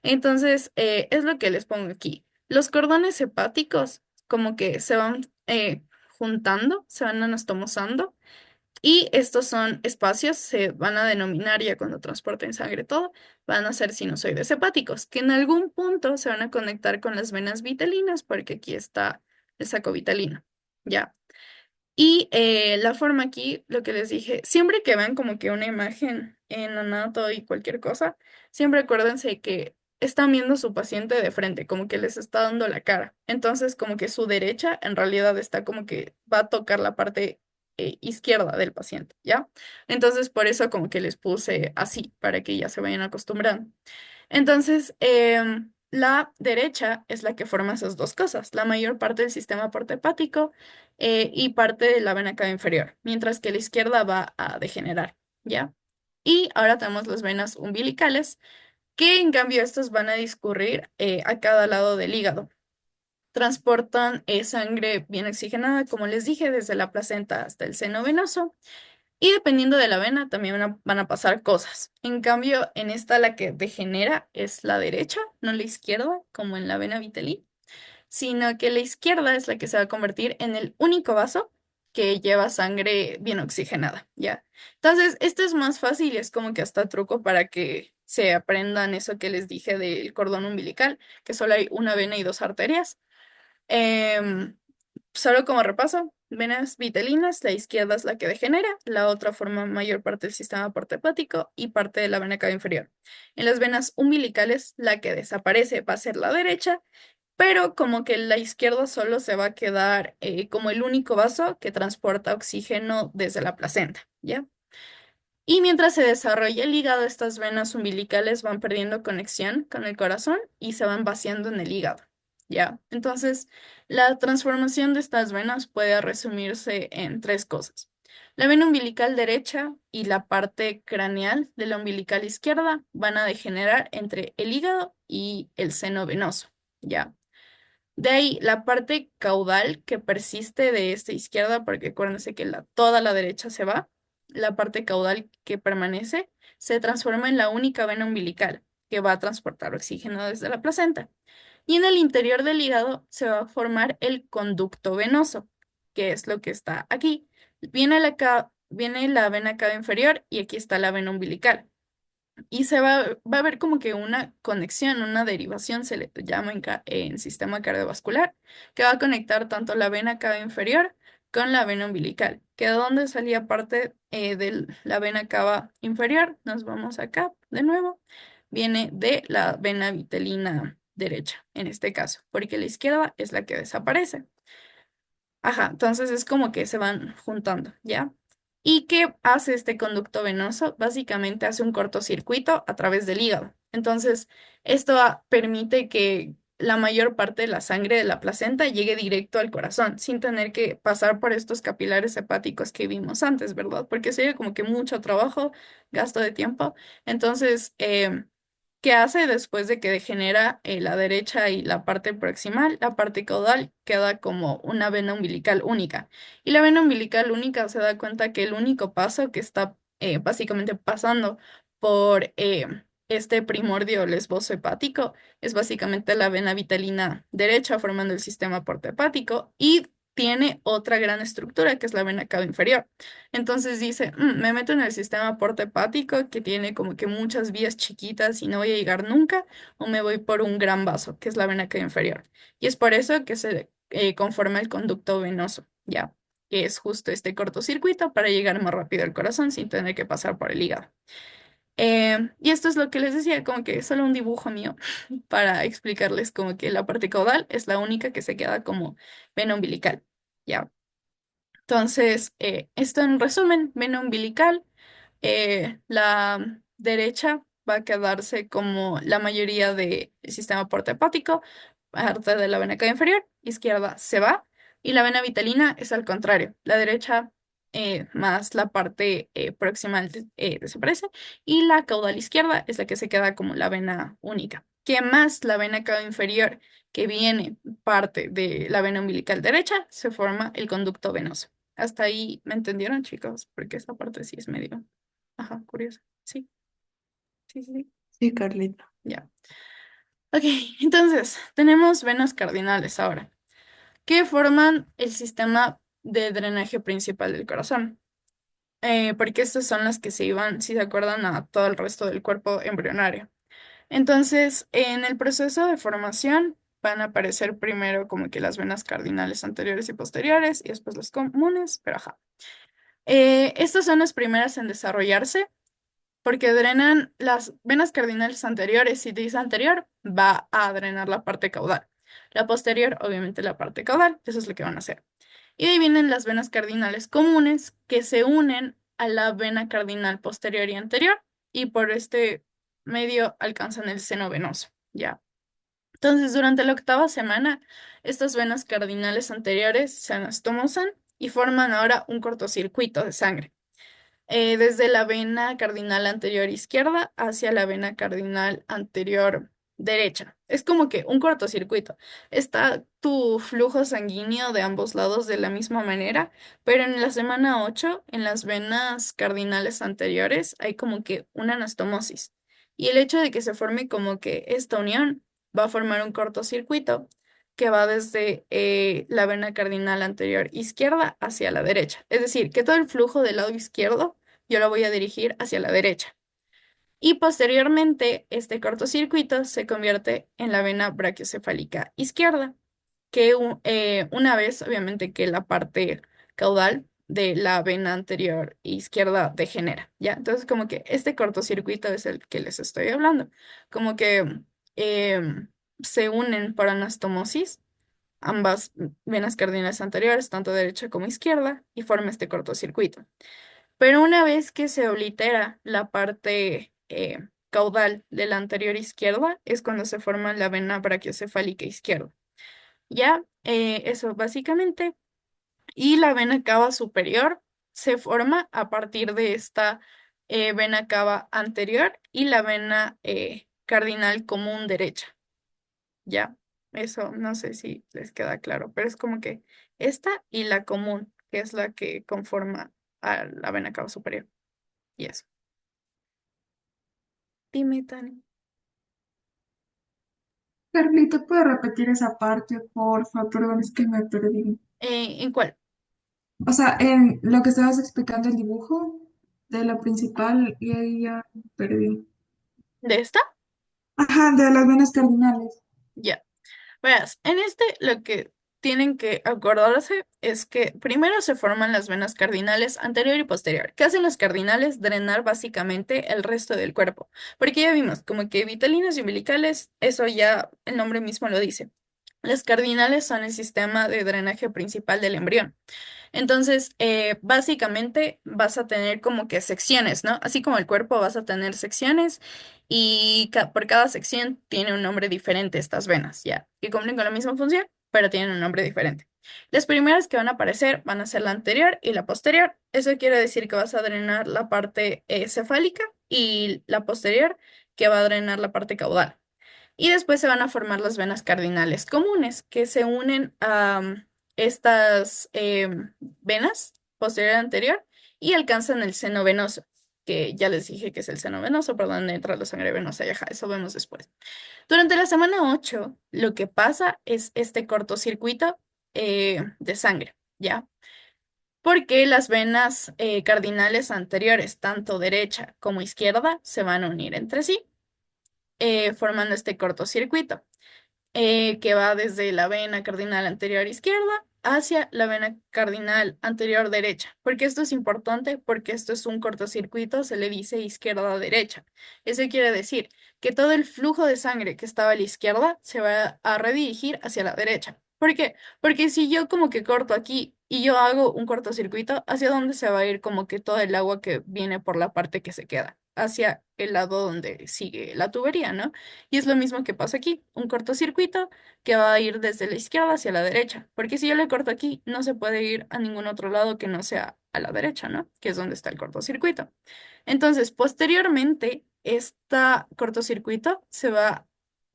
Entonces, es lo que les pongo aquí. Los cordones hepáticos como que se van juntando, se van anastomosando y estos son espacios, se van a denominar ya cuando transporten sangre todo, van a ser sinusoides hepáticos, que en algún punto se van a conectar con las venas vitelinas, porque aquí está el saco vitelino, ¿ya? Y la forma aquí, lo que les dije, siempre que vean como que una imagen en anato y cualquier cosa, siempre acuérdense que están viendo a su paciente de frente, como que les está dando la cara. Entonces, como que su derecha en realidad está como que va a tocar la parte izquierda del paciente, ¿ya? Entonces, por eso como que les puse así, para que ya se vayan acostumbrando. Entonces, la derecha es la que forma esas dos cosas, la mayor parte del sistema portohepático y parte de la vena cava inferior, mientras que la izquierda va a degenerar, ¿ya? Y ahora tenemos las venas umbilicales, que en cambio estas van a discurrir a cada lado del hígado. Transportan sangre bien oxigenada, como les dije, desde la placenta hasta el seno venoso. Y dependiendo de la vena, también van a pasar cosas. En cambio, en esta la que degenera es la derecha, no la izquierda, como en la vena vitelli, sino que la izquierda es la que se va a convertir en el único vaso que lleva sangre bien oxigenada, ¿ya? Entonces, esto es más fácil y es como que hasta truco para que se aprendan eso que les dije del cordón umbilical, que solo hay una vena y dos arterias. Em, Solo como repaso, venas vitelinas, la izquierda es la que degenera, la otra forma mayor parte del sistema portohepático y parte de la vena cava inferior. En las venas umbilicales, la que desaparece va a ser la derecha, pero como que la izquierda solo se va a quedar como el único vaso que transporta oxígeno desde la placenta, ¿ya? Y mientras se desarrolla el hígado, estas venas umbilicales van perdiendo conexión con el corazón y se van vaciando en el hígado. ¿Ya? Entonces, la transformación de estas venas puede resumirse en tres cosas. La vena umbilical derecha y la parte craneal de la umbilical izquierda van a degenerar entre el hígado y el seno venoso. ¿Ya? De ahí la parte caudal que persiste de esta izquierda, porque acuérdense que toda la derecha se va, la parte caudal que permanece se transforma en la única vena umbilical que va a transportar oxígeno desde la placenta. Y en el interior del hígado se va a formar el conducto venoso, que es lo que está aquí. Viene la vena cava inferior y aquí está la vena umbilical. Y va a haber como que una conexión, una derivación, se le llama en sistema cardiovascular, que va a conectar tanto la vena cava inferior con la vena umbilical. ¿Que de dónde salía parte de la vena cava inferior? Nos vamos acá de nuevo. Viene de la vena vitelina derecha, en este caso, porque la izquierda es la que desaparece. Ajá, entonces es como que se van juntando, ¿ya? ¿Y qué hace este conducto venoso? Básicamente hace un cortocircuito a través del hígado. Entonces, esto permite que la mayor parte de la sangre de la placenta llegue directo al corazón, sin tener que pasar por estos capilares hepáticos que vimos antes, ¿verdad? Porque sería como que mucho trabajo, gasto de tiempo. Entonces, ¿qué hace después de que degenera la derecha y la parte proximal? La parte caudal queda como una vena umbilical única. Y la vena umbilical única se da cuenta que el único paso que está básicamente pasando por este primordio lesboso hepático es básicamente la vena vitalina derecha formando el sistema portohepático y tiene otra gran estructura que es la vena cava inferior. Entonces dice, me meto en el sistema portohepático que tiene como que muchas vías chiquitas y no voy a llegar nunca, o me voy por un gran vaso, que es la vena cava inferior. Y es por eso que se conforma el conducto venoso, ¿ya? Que es justo este cortocircuito para llegar más rápido al corazón sin tener que pasar por el hígado. Y esto es lo que les decía, como que es solo un dibujo mío para explicarles como que la parte caudal es la única que se queda como vena umbilical, ¿ya? Entonces, esto en resumen, vena umbilical, la derecha va a quedarse como la mayoría del sistema portohepático, parte de la vena cava inferior, izquierda se va, y la vena vitalina es al contrario, la derecha más la parte proximal desaparece, y la caudal izquierda es la que se queda como la vena única. Que más la vena cava inferior, que viene parte de la vena umbilical derecha, se forma el conducto venoso. Hasta ahí me entendieron, chicos, porque esa parte sí es medio, ajá, curiosa. Sí, sí, sí, sí. Sí, Carlita. Ya. Ok, entonces, tenemos venas cardinales ahora, que forman el sistema de drenaje principal del corazón. Porque estas son las que se iban, si se acuerdan, a todo el resto del cuerpo embrionario. Entonces, en el proceso de formación van a aparecer primero como que las venas cardinales anteriores y posteriores, y después las comunes, pero ajá. Estas son las primeras en desarrollarse porque drenan las venas cardinales anteriores. Si dice anterior, va a drenar la parte caudal. La posterior, obviamente la parte caudal, eso es lo que van a hacer. Y de ahí vienen las venas cardinales comunes que se unen a la vena cardinal posterior y anterior y por este medio alcanzan el seno venoso, ¿ya? Entonces, durante la octava semana, estas venas cardinales anteriores se anastomosan y forman ahora un cortocircuito de sangre desde la vena cardinal anterior izquierda hacia la vena cardinal anterior derecha. Es como que un cortocircuito. Está tu flujo sanguíneo de ambos lados de la misma manera, pero en la semana 8 en las venas cardinales anteriores, hay como que una anastomosis. Y el hecho de que se forme como que esta unión va a formar un cortocircuito que va desde la vena cardinal anterior izquierda hacia la derecha. Es decir, que todo el flujo del lado izquierdo yo lo voy a dirigir hacia la derecha. Y posteriormente, este cortocircuito se convierte en la vena brachiocefálica izquierda, que una vez, obviamente, que la parte caudal de la vena anterior izquierda degenera, ¿ya? Entonces, como que este cortocircuito es el que les estoy hablando, como que se unen por anastomosis ambas venas cardinales anteriores, tanto derecha como izquierda, y forma este cortocircuito. Pero una vez que se oblitera la parte caudal de la anterior izquierda, es cuando se forma la vena brachiocefálica izquierda. Ya, eso básicamente. Y la vena cava superior se forma a partir de esta vena cava anterior y la vena cardinal común derecha. Ya, eso no sé si les queda claro, pero es como que esta y la común, que es la que conforma a la vena cava superior. Y eso. Dime, Tani. Carlita, ¿puedes repetir esa parte, porfa? Perdón, es que me perdí. ¿En cuál? O sea, en lo que estabas explicando el dibujo de la principal y ahí ya me perdí. ¿De esta? Ajá, de las venas cardinales. Ya. Verás, en este lo que tienen que acordarse es que primero se forman las venas cardinales anterior y posterior. ¿Qué hacen las cardinales? Drenar básicamente el resto del cuerpo. Porque ya vimos, como que vitalinas y umbilicales, eso ya el nombre mismo lo dice. Las cardinales son el sistema de drenaje principal del embrión. Entonces, básicamente vas a tener como que secciones, ¿no? Así como el cuerpo vas a tener secciones y por cada sección tiene un nombre diferente estas venas, ¿ya? Que cumplen con la misma función, pero tienen un nombre diferente. Las primeras que van a aparecer van a ser la anterior y la posterior. Eso quiere decir que vas a drenar la parte cefálica y la posterior que va a drenar la parte caudal. Y después se van a formar las venas cardinales comunes, que se unen a estas venas posterior y anterior y alcanzan el seno venoso. que ya les dije que es el seno venoso, por donde entra la sangre venosa y ajá, eso vemos después. Durante la semana 8, lo que pasa es este cortocircuito de sangre, ¿ya? Porque las venas cardinales anteriores, tanto derecha como izquierda, se van a unir entre sí, formando este cortocircuito que va desde la vena cardinal anterior izquierda hacia la vena cardinal anterior derecha. ¿Por qué esto es importante? Porque esto es un cortocircuito, se le dice izquierda a derecha. Eso quiere decir que todo el flujo de sangre que estaba a la izquierda se va a redirigir hacia la derecha. ¿Por qué? Porque si yo como que corto aquí y yo hago un cortocircuito, ¿hacia dónde se va a ir como que todo el agua que viene por la parte que se queda? Hacia el lado donde sigue la tubería, ¿no? Y es lo mismo que pasa aquí, un cortocircuito que va a ir desde la izquierda hacia la derecha, porque si yo le corto aquí, no se puede ir a ningún otro lado que no sea a la derecha, ¿no? Que es donde está el cortocircuito. Entonces, posteriormente, este cortocircuito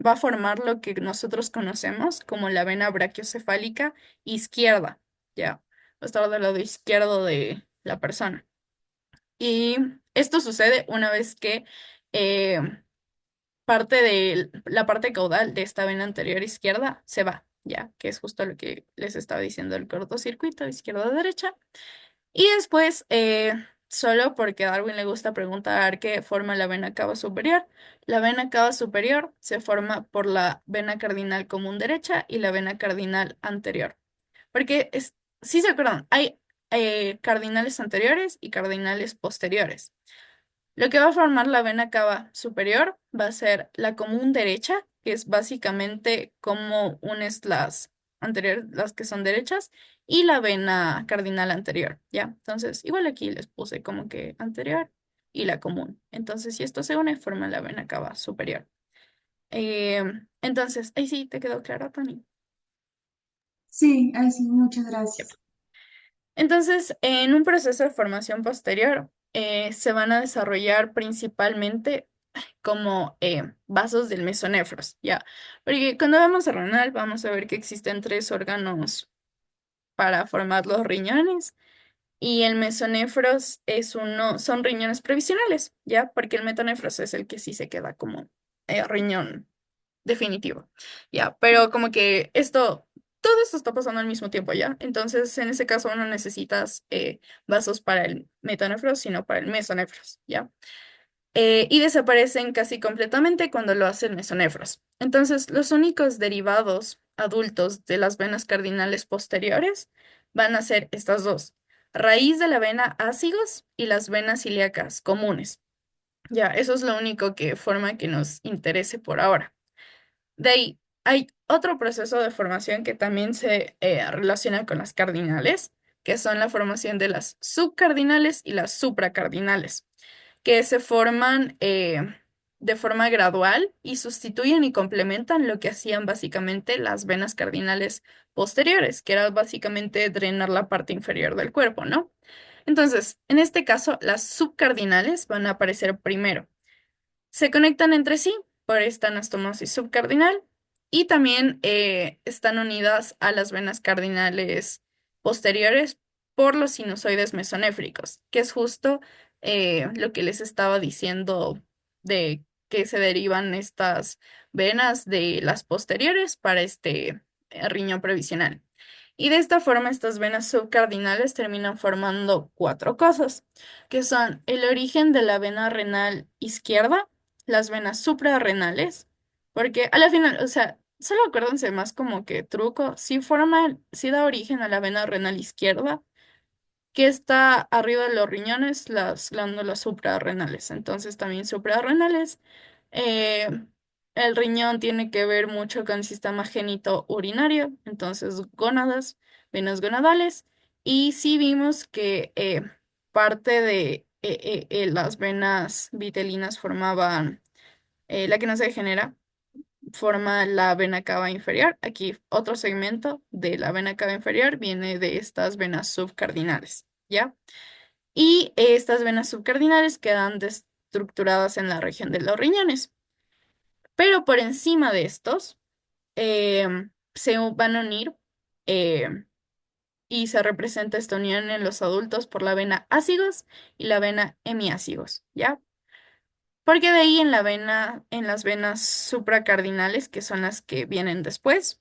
va a formar lo que nosotros conocemos como la vena brachiocefálica izquierda, ¿ya? Va a estar del lado izquierdo de la persona. Y esto sucede una vez que eh, parte de la parte caudal de esta vena anterior izquierda se va, ya, que es justo lo que les estaba diciendo el cortocircuito izquierda-derecha. Y después, solo porque a Darwin le gusta preguntar qué forma la vena cava superior, la vena cava superior se forma por la vena cardinal común derecha y la vena cardinal anterior. Porque si se acuerdan, hay cardinales anteriores y cardinales posteriores. Lo que va a formar la vena cava superior va a ser la común derecha, que es básicamente como unes las anteriores, las que son derechas, y la vena cardinal anterior, ¿ya? Entonces, igual aquí les puse como que anterior y la común. Entonces, si esto se une, forma la vena cava superior. Entonces, ahí sí, ¿te quedó claro, Tony? Sí, ahí sí, muchas gracias. Entonces, en un proceso de formación posterior, se van a desarrollar principalmente como vasos del mesonefros, ¿ya? Porque cuando vamos a renal, vamos a ver que existen tres órganos para formar los riñones y el mesonefros son riñones previsionales, ¿ya? Porque el metanefros es el que sí se queda como riñón definitivo, ¿ya? Pero como que todo esto está pasando al mismo tiempo, ¿ya? Entonces, en ese caso no necesitas vasos para el metanefros, sino para el mesonefros, ¿ya? Y desaparecen casi completamente cuando lo hacen mesonefros. Entonces, los únicos derivados adultos de las venas cardinales posteriores van a ser estas dos, raíz de la vena ácigos y las venas ilíacas comunes. Ya, eso es lo único que forma que nos interese por ahora. De ahí, hay otro proceso de formación que también se relaciona con las cardinales, que son la formación de las subcardinales y las supracardinales que se forman de forma gradual y sustituyen y complementan lo que hacían básicamente las venas cardinales posteriores, que era básicamente drenar la parte inferior del cuerpo, ¿no? Entonces, en este caso, las subcardinales van a aparecer primero. Se conectan entre sí por esta anastomosis subcardinal y también están unidas a las venas cardinales posteriores por los sinusoides mesonéfricos, que es justo lo que les estaba diciendo de que se derivan estas venas de las posteriores para este riñón previsional. Y de esta forma, estas venas subcardinales terminan formando cuatro cosas, que son el origen de la vena renal izquierda, las venas suprarrenales, porque a la final, o sea, solo acuérdense más como que truco, si da origen a la vena renal izquierda, que está arriba de los riñones, las glándulas suprarrenales. Entonces también suprarrenales. eh, el riñón tiene que ver mucho con el sistema génito urinario, entonces gónadas, venas gonadales. Y sí vimos que parte de las venas vitelinas formaban, la que no se degenera, forma la vena cava inferior. Aquí otro segmento de la vena cava inferior viene de estas venas subcardinales, ¿ya? Y estas venas subcardinales quedan estructuradas en la región de los riñones. Pero por encima de estos se van a unir y se representa esta unión en los adultos por la vena ácigos y la vena hemiácigos, ¿ya? Porque de ahí en la vena, en las venas supracardinales, que son las que vienen después,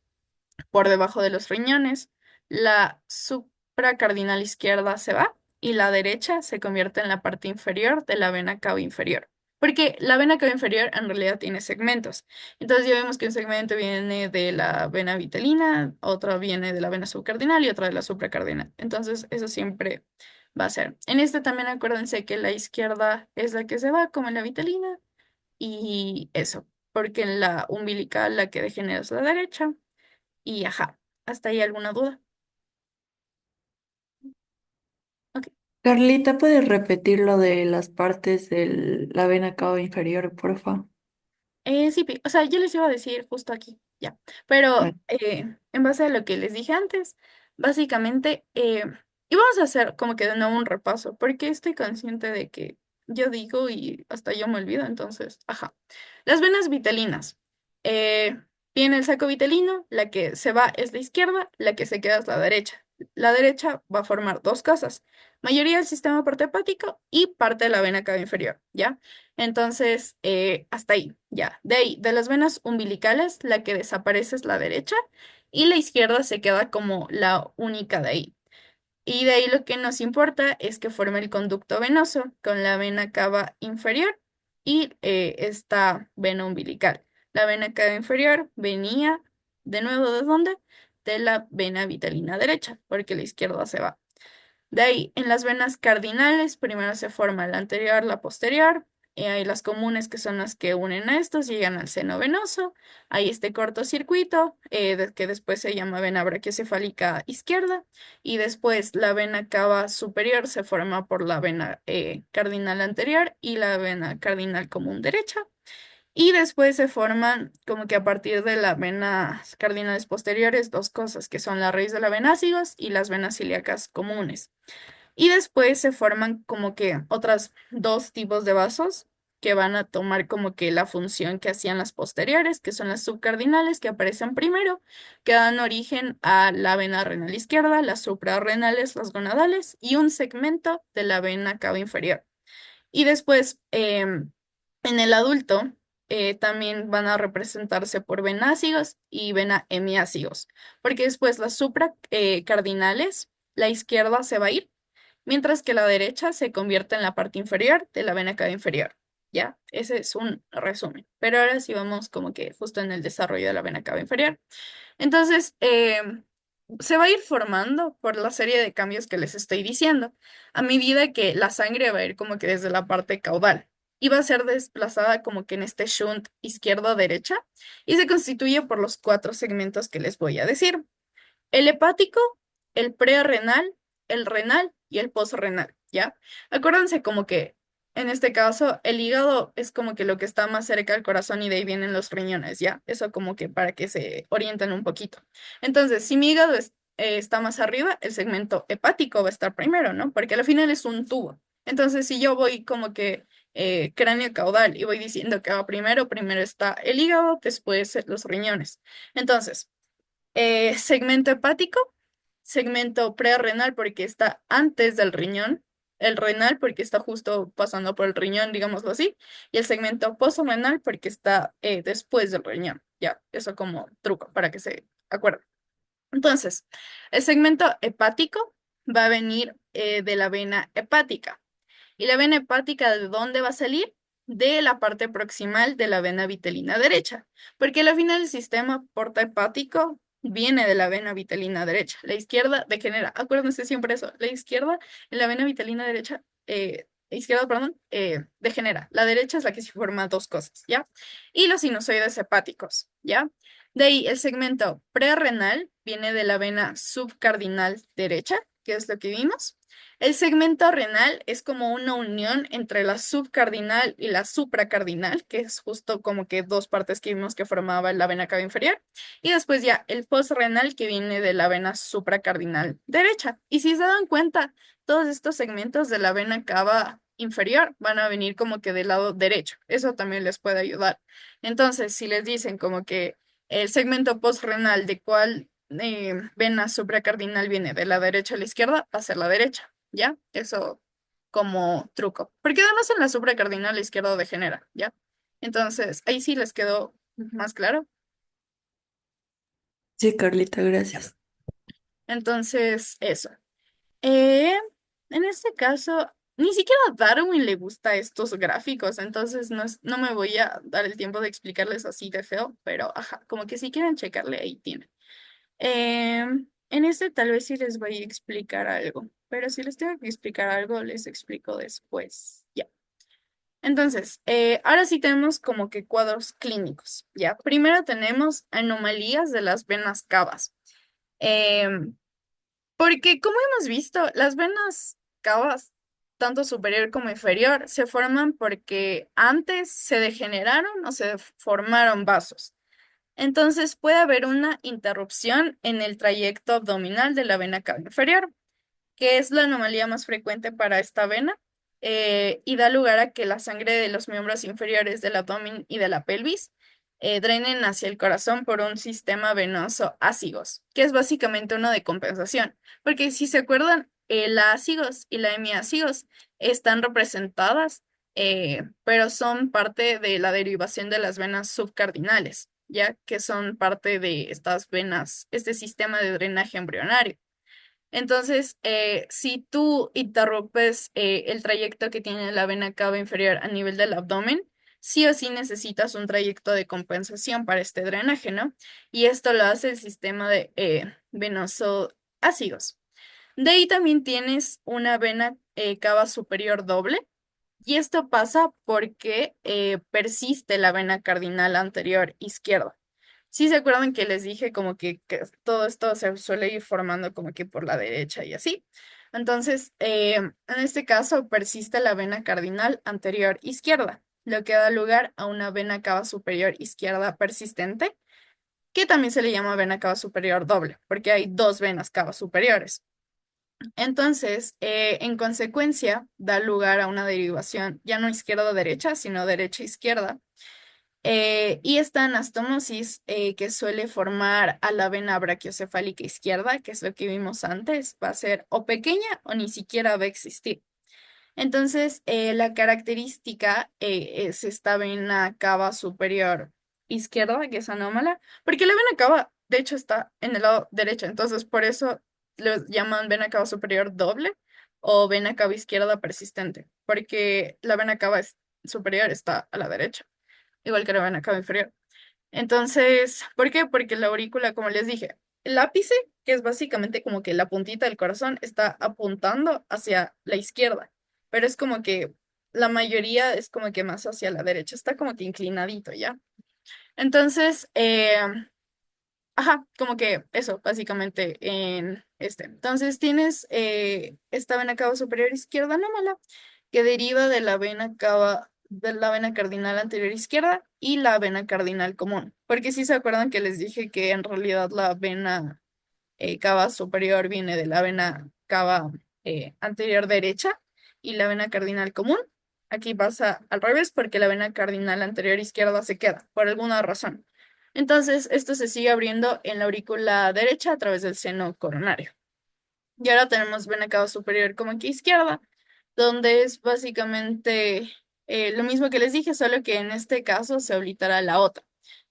por debajo de los riñones, la supracardinal izquierda se va y la derecha se convierte en la parte inferior de la vena cava inferior. Porque la vena cava inferior en realidad tiene segmentos. Entonces ya vemos que un segmento viene de la vena vitelina, otro viene de la vena subcardinal y otro de la supracardinal. Entonces eso siempre va a ser. En este también acuérdense que la izquierda es la que se va, como en la vitelina, y eso, porque en la umbilical la que degenera es la derecha. Y ajá, ¿hasta ahí alguna duda? Ok. Carlita, ¿puedes repetir lo de las partes de la vena cava inferior, porfa? Sí, o sea, yo les iba a decir justo aquí, ya. Vale. Pero en base a lo que les dije antes, básicamente, y vamos a hacer como que de nuevo un repaso, porque estoy consciente de que yo digo y hasta yo me olvido, entonces, ajá. Las venas vitelinas. Eh, Viene el saco vitelino, la que se va es la izquierda, la que se queda es la derecha. La derecha va a formar dos cosas, mayoría del sistema portohepático y parte de la vena cava inferior, ¿ya? Entonces, hasta ahí, ya. De ahí, de las venas umbilicales, la que desaparece es la derecha y la izquierda se queda como la única de ahí. Y de ahí lo que nos importa es que forme el conducto venoso con la vena cava inferior y esta vena umbilical. La vena cava inferior venía de nuevo ¿de dónde? De la vena vitelina derecha, porque la izquierda se va. De ahí, en las venas cardinales, primero se forma la anterior, la posterior, y hay las comunes que son las que unen a estos, llegan al seno venoso, hay este cortocircuito, que después se llama vena brachiocefálica izquierda, y después la vena cava superior se forma por la vena cardinal anterior y la vena cardinal común derecha. Y después se forman como que a partir de las venas cardinales posteriores dos cosas, que son la raíz de la vena ácigos y las venas ilíacas comunes. Y después se forman como que otras dos tipos de vasos que van a tomar como que la función que hacían las posteriores, que son las subcardinales que aparecen primero, que dan origen a la vena renal izquierda, las suprarrenales, las gonadales y un segmento de la vena cava inferior. Y después, en el adulto, también van a representarse por venácigos y vena hemiácigos, porque después las supracardinales, la izquierda se va a ir mientras que la derecha se convierte en la parte inferior de la vena cava inferior. ¿Ya? Ese es un resumen. Pero ahora sí vamos como que justo en el desarrollo de la vena cava inferior. Entonces, se va a ir formando por la serie de cambios que les estoy diciendo, a medida que la sangre va a ir como que desde la parte caudal y va a ser desplazada como que en este shunt izquierda-derecha y se constituye por los cuatro segmentos que les voy a decir. El hepático, el prerenal, el renal y el posrenal, ¿ya? Acuérdense como que en este caso el hígado es como que lo que está más cerca al corazón y de ahí vienen los riñones, ¿ya? Eso como que para que se orienten un poquito. Entonces, si mi hígado está más arriba, el segmento hepático va a estar primero, ¿no? Porque al final es un tubo. Entonces, si yo voy como que cráneo caudal y voy diciendo que va primero, primero está el hígado, después los riñones. Entonces, segmento hepático, segmento prerrenal porque está antes del riñón, el renal porque está justo pasando por el riñón, digámoslo así, y el segmento postrenal porque está después del riñón. Ya, eso como truco para que se acuerden. Entonces, el segmento hepático va a venir de la vena hepática. ¿Y la vena hepática de dónde va a salir? De la parte proximal de la vena vitelina derecha, porque al final el sistema porta-hepático viene de la vena vitelina derecha. La izquierda degenera. Acuérdense siempre eso. La izquierda en la vena vitelina derecha, izquierda, perdón, degenera. La derecha es la que se forma dos cosas, ¿ya? Y los sinusoides hepáticos, ¿ya? De ahí el segmento prerrenal viene de la vena subcardinal derecha, que es lo que vimos. El segmento renal es como una unión entre la subcardinal y la supracardinal, que es justo como que dos partes que vimos que formaba la vena cava inferior. Y después ya el postrenal que viene de la vena supracardinal derecha. Y si se dan cuenta, todos estos segmentos de la vena cava inferior van a venir como que del lado derecho. Eso también les puede ayudar. Entonces, si les dicen como que el segmento postrenal de cuál vena supracardinal viene de la derecha a la izquierda, va a ser la derecha, ¿ya? Eso como truco. Porque además en la supracardinal la izquierda degenera, ¿ya? Entonces, ahí sí les quedó más claro. Sí, Carlita, gracias. Entonces, eso. Eh, en este caso, ni siquiera a Darwin le gusta estos gráficos, entonces no me voy a dar el tiempo de explicarles así de feo, pero ajá, como que si quieren checarle, ahí tienen. En este tal vez sí les voy a explicar algo, pero si les tengo que explicar algo, les explico después. Ya. Entonces, ahora sí tenemos como que cuadros clínicos. Ya. Primero tenemos anomalías de las venas cavas. Em, Porque como hemos visto, las venas cavas, tanto superior como inferior, se forman porque antes se degeneraron o se formaron vasos. Entonces puede haber una interrupción en el trayecto abdominal de la vena cava inferior, que es la anomalía más frecuente para esta vena, y da lugar a que la sangre de los miembros inferiores del abdomen y de la pelvis drenen hacia el corazón por un sistema venoso ácigos, que es básicamente uno de compensación, porque si se acuerdan, la ácigos y la hemiácigos están representadas, pero son parte de la derivación de las venas subcardinales, ya que son parte de estas venas, este sistema de drenaje embrionario. Entonces, si tú interrumpes el trayecto que tiene la vena cava inferior a nivel del abdomen, sí o sí necesitas un trayecto de compensación para este drenaje, ¿no? Y esto lo hace el sistema de venoso ácidos. De ahí también tienes una vena cava superior doble, y esto pasa porque persiste la vena cardinal anterior izquierda. Sí, se acuerdan que les dije como que todo esto se suele ir formando como que por la derecha y así. Entonces, en este caso persiste la vena cardinal anterior izquierda, lo que da lugar a una vena cava superior izquierda persistente, que también se le llama vena cava superior doble, porque hay dos venas cava superiores. Entonces, en consecuencia, da lugar a una derivación ya no izquierda-derecha, sino derecha-izquierda, y esta anastomosis que suele formar a la vena brachiocefálica izquierda, que es lo que vimos antes, va a ser o pequeña o ni siquiera va a existir. Entonces, la característica es esta vena cava superior izquierda, que es anómala, porque la vena cava, de hecho, está en el lado derecho, entonces por eso lo llaman vena cava superior doble o vena cava izquierda persistente, porque la vena cava superior está a la derecha, igual que la vena cava inferior. Entonces, ¿por qué? Porque la aurícula, como les dije, el ápice, que es básicamente como que la puntita del corazón, está apuntando hacia la izquierda, pero es como que la mayoría es como que más hacia la derecha, está como que inclinadito, ¿ya? Entonces, ajá, como que eso, básicamente en este. Entonces tienes esta vena cava superior izquierda anómala que deriva de la vena cardinal anterior izquierda y la vena cardinal común. Porque si se acuerdan que les dije que en realidad la vena cava superior viene de la vena cava anterior derecha y la vena cardinal común. Aquí pasa al revés porque la vena cardinal anterior izquierda se queda por alguna razón. Entonces, esto se sigue abriendo en la aurícula derecha a través del seno coronario. Y ahora tenemos vena cava superior como aquí izquierda, donde es básicamente lo mismo que les dije, solo que en este caso se oblitará la otra.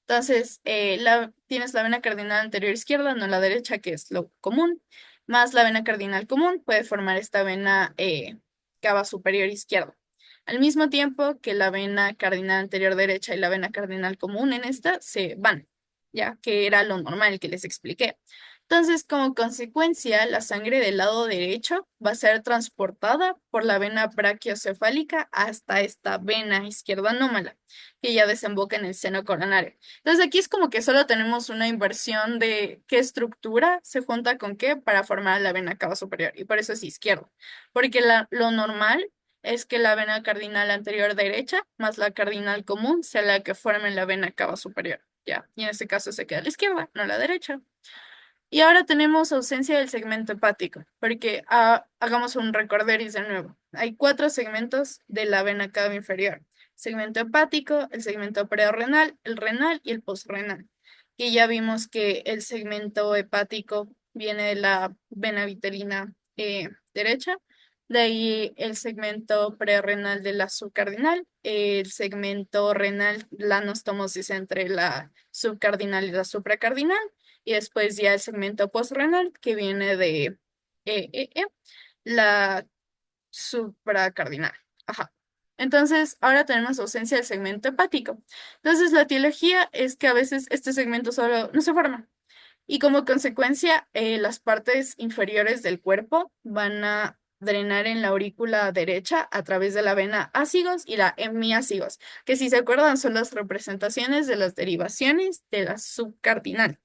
Entonces, tienes la vena cardinal anterior izquierda, no la derecha, que es lo común, más la vena cardinal común puede formar esta vena cava superior izquierda. Al mismo tiempo que la vena cardinal anterior derecha y la vena cardinal común en esta se van, ya que era lo normal que les expliqué. Entonces, como consecuencia, la sangre del lado derecho va a ser transportada por la vena brachiocefálica hasta esta vena izquierda anómala, que ya desemboca en el seno coronario. Entonces, aquí es como que solo tenemos una inversión de qué estructura se junta con qué para formar la vena cava superior, y por eso es izquierdo, porque lo normal es que la vena cardinal anterior derecha más la cardinal común sea la que formen la vena cava superior, ¿ya? Y en este caso se queda a la izquierda, no a la derecha. Y ahora tenemos ausencia del segmento hepático, porque hagamos un recorderis de nuevo. Hay cuatro segmentos de la vena cava inferior: segmento hepático, el segmento prerenal, el renal y el postrenal. que ya vimos que el segmento hepático viene de la vena vitelina derecha, de ahí el segmento prerrenal de la subcardinal, el segmento renal, la anastomosis entre la subcardinal y la supracardinal, y después ya el segmento postrenal que viene de la supracardinal. Ajá. Entonces, ahora tenemos ausencia del segmento hepático. Entonces, la etiología es que a veces este segmento solo no se forma. Y como consecuencia, las partes inferiores del cuerpo van a drenar en la aurícula derecha a través de la vena ácigos y la hemiácigos, que si se acuerdan son las representaciones de las derivaciones de la subcardinal.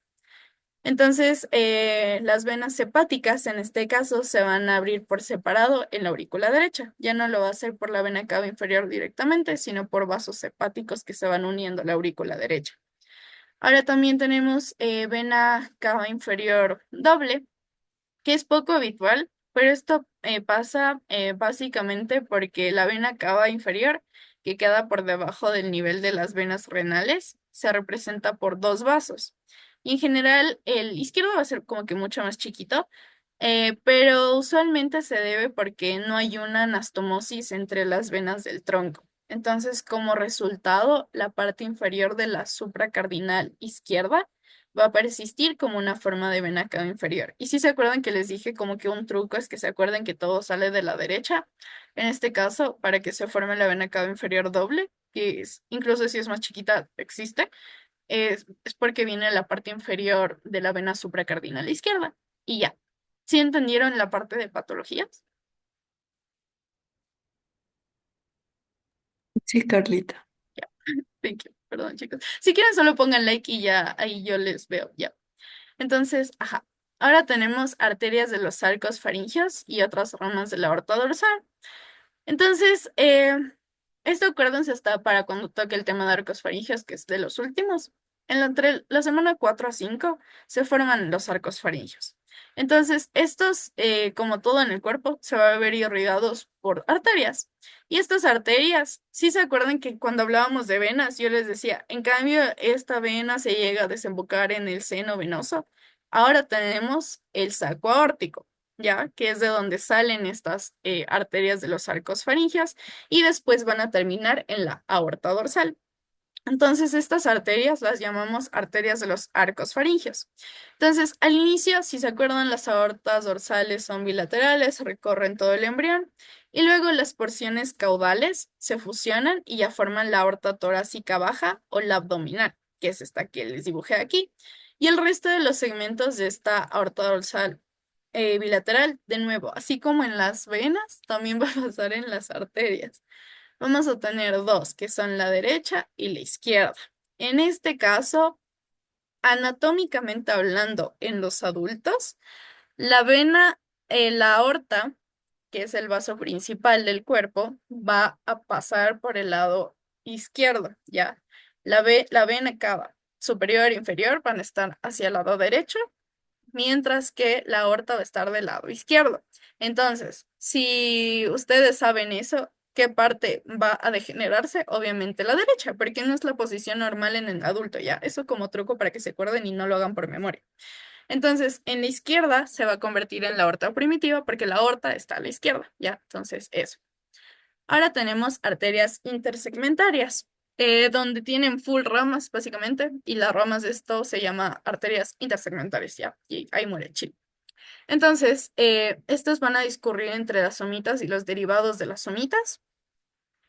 Entonces, las venas hepáticas en este caso se van a abrir por separado en la aurícula derecha. Ya no lo va a hacer por la vena cava inferior directamente, sino por vasos hepáticos que se van uniendo a la aurícula derecha. Ahora también tenemos vena cava inferior doble, que es poco habitual, pero esto pasa básicamente porque la vena cava inferior, que queda por debajo del nivel de las venas renales, se representa por dos vasos. Y en general, el izquierdo va a ser como que mucho más chiquito, pero usualmente se debe porque no hay una anastomosis entre las venas del tronco. Entonces, como resultado, la parte inferior de la supracardinal izquierda va a persistir como una forma de vena cava inferior. Y si se acuerdan que les dije como que un truco es que se acuerden que todo sale de la derecha, en este caso, para que se forme la vena cava inferior doble, que es, incluso si es más chiquita, existe, es porque viene la parte inferior de la vena supracardinal izquierda. Y ya. ¿Sí entendieron la parte de patologías? Sí, Carlita. Ya. Thank you. Perdón, chicos. Si quieren, solo pongan like y ya ahí yo les veo. Ya. Entonces, ajá. Ahora tenemos arterias de los arcos faringeos y otras ramas de la aorta dorsal. Entonces, esto acuérdense hasta para cuando toque el tema de arcos faringeos, que es de los últimos. Entre la semana 4 a 5 se forman los arcos faringeos. Entonces, estos, como todo en el cuerpo, se van a ver irrigados por arterias. Y estas arterias, sí se acuerdan que cuando hablábamos de venas, yo les decía, en cambio, esta vena se llega a desembocar en el seno venoso. Ahora tenemos el saco aórtico, ya que es de donde salen estas arterias de los arcos faringeos y después van a terminar en la aorta dorsal. Entonces, estas arterias las llamamos arterias de los arcos faringeos. Entonces, al inicio, si se acuerdan, las aortas dorsales son bilaterales, recorren todo el embrión, y luego las porciones caudales se fusionan y ya forman la aorta torácica baja o la abdominal, que es esta que les dibujé aquí. Y el resto de los segmentos de esta aorta dorsal bilateral, de nuevo, así como en las venas, también va a pasar en las arterias. Vamos a tener dos, que son la derecha y la izquierda. En este caso, anatómicamente hablando, en los adultos, la vena, la aorta, que es el vaso principal del cuerpo, va a pasar por el lado izquierdo, ¿ya? La vena cava superior e inferior van a estar hacia el lado derecho mientras que la aorta va a estar del lado izquierdo. Entonces, si ustedes saben eso, ¿qué parte va a degenerarse? Obviamente la derecha, porque no es la posición normal en el adulto, ya. Eso como truco para que se acuerden y no lo hagan por memoria. Entonces, en la izquierda se va a convertir en la aorta primitiva porque la aorta está a la izquierda, ya. Entonces, eso. Ahora tenemos arterias intersegmentarias, donde tienen full ramas, básicamente, y las ramas de esto se llama arterias intersegmentarias, ya, y ahí muere el chip. Entonces, estos van a discurrir entre las somitas y los derivados de las somitas,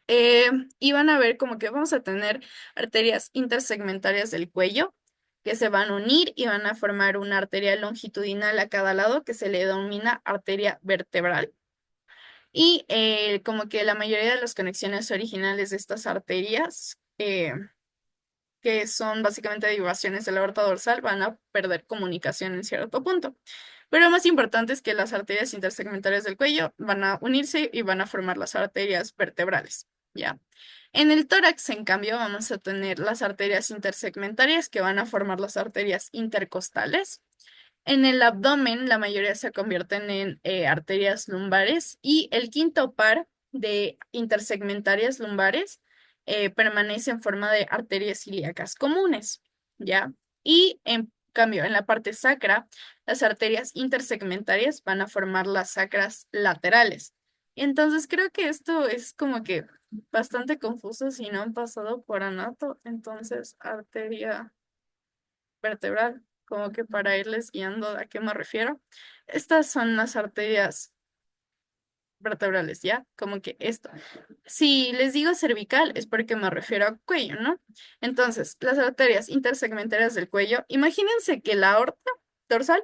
y van a ver como que vamos a tener arterias intersegmentarias del cuello, que se van a unir y van a formar una arteria longitudinal a cada lado, que se le denomina arteria vertebral. Y como que la mayoría de las conexiones originales de estas arterias, que son básicamente derivaciones de la aorta dorsal, van a perder comunicación en cierto punto. Pero lo más importante es que las arterias intersegmentarias del cuello van a unirse y van a formar las arterias vertebrales, ¿ya? En el tórax, en cambio, vamos a tener las arterias intersegmentarias que van a formar las arterias intercostales. En el abdomen, la mayoría se convierten en arterias lumbares y el quinto par de intersegmentarias lumbares permanece en forma de arterias ilíacas comunes, ¿ya? Y en cambio, en la parte sacra, las arterias intersegmentarias van a formar las sacras laterales. Entonces creo que esto es como que bastante confuso si no han pasado por anato. Entonces, arteria vertebral, como que para irles guiando a qué me refiero. Estas son las arterias vertebrales, ¿ya? Como que esto. Si les digo cervical es porque me refiero a cuello, ¿no? Entonces, las arterias intersegmentarias del cuello, imagínense que la aorta dorsal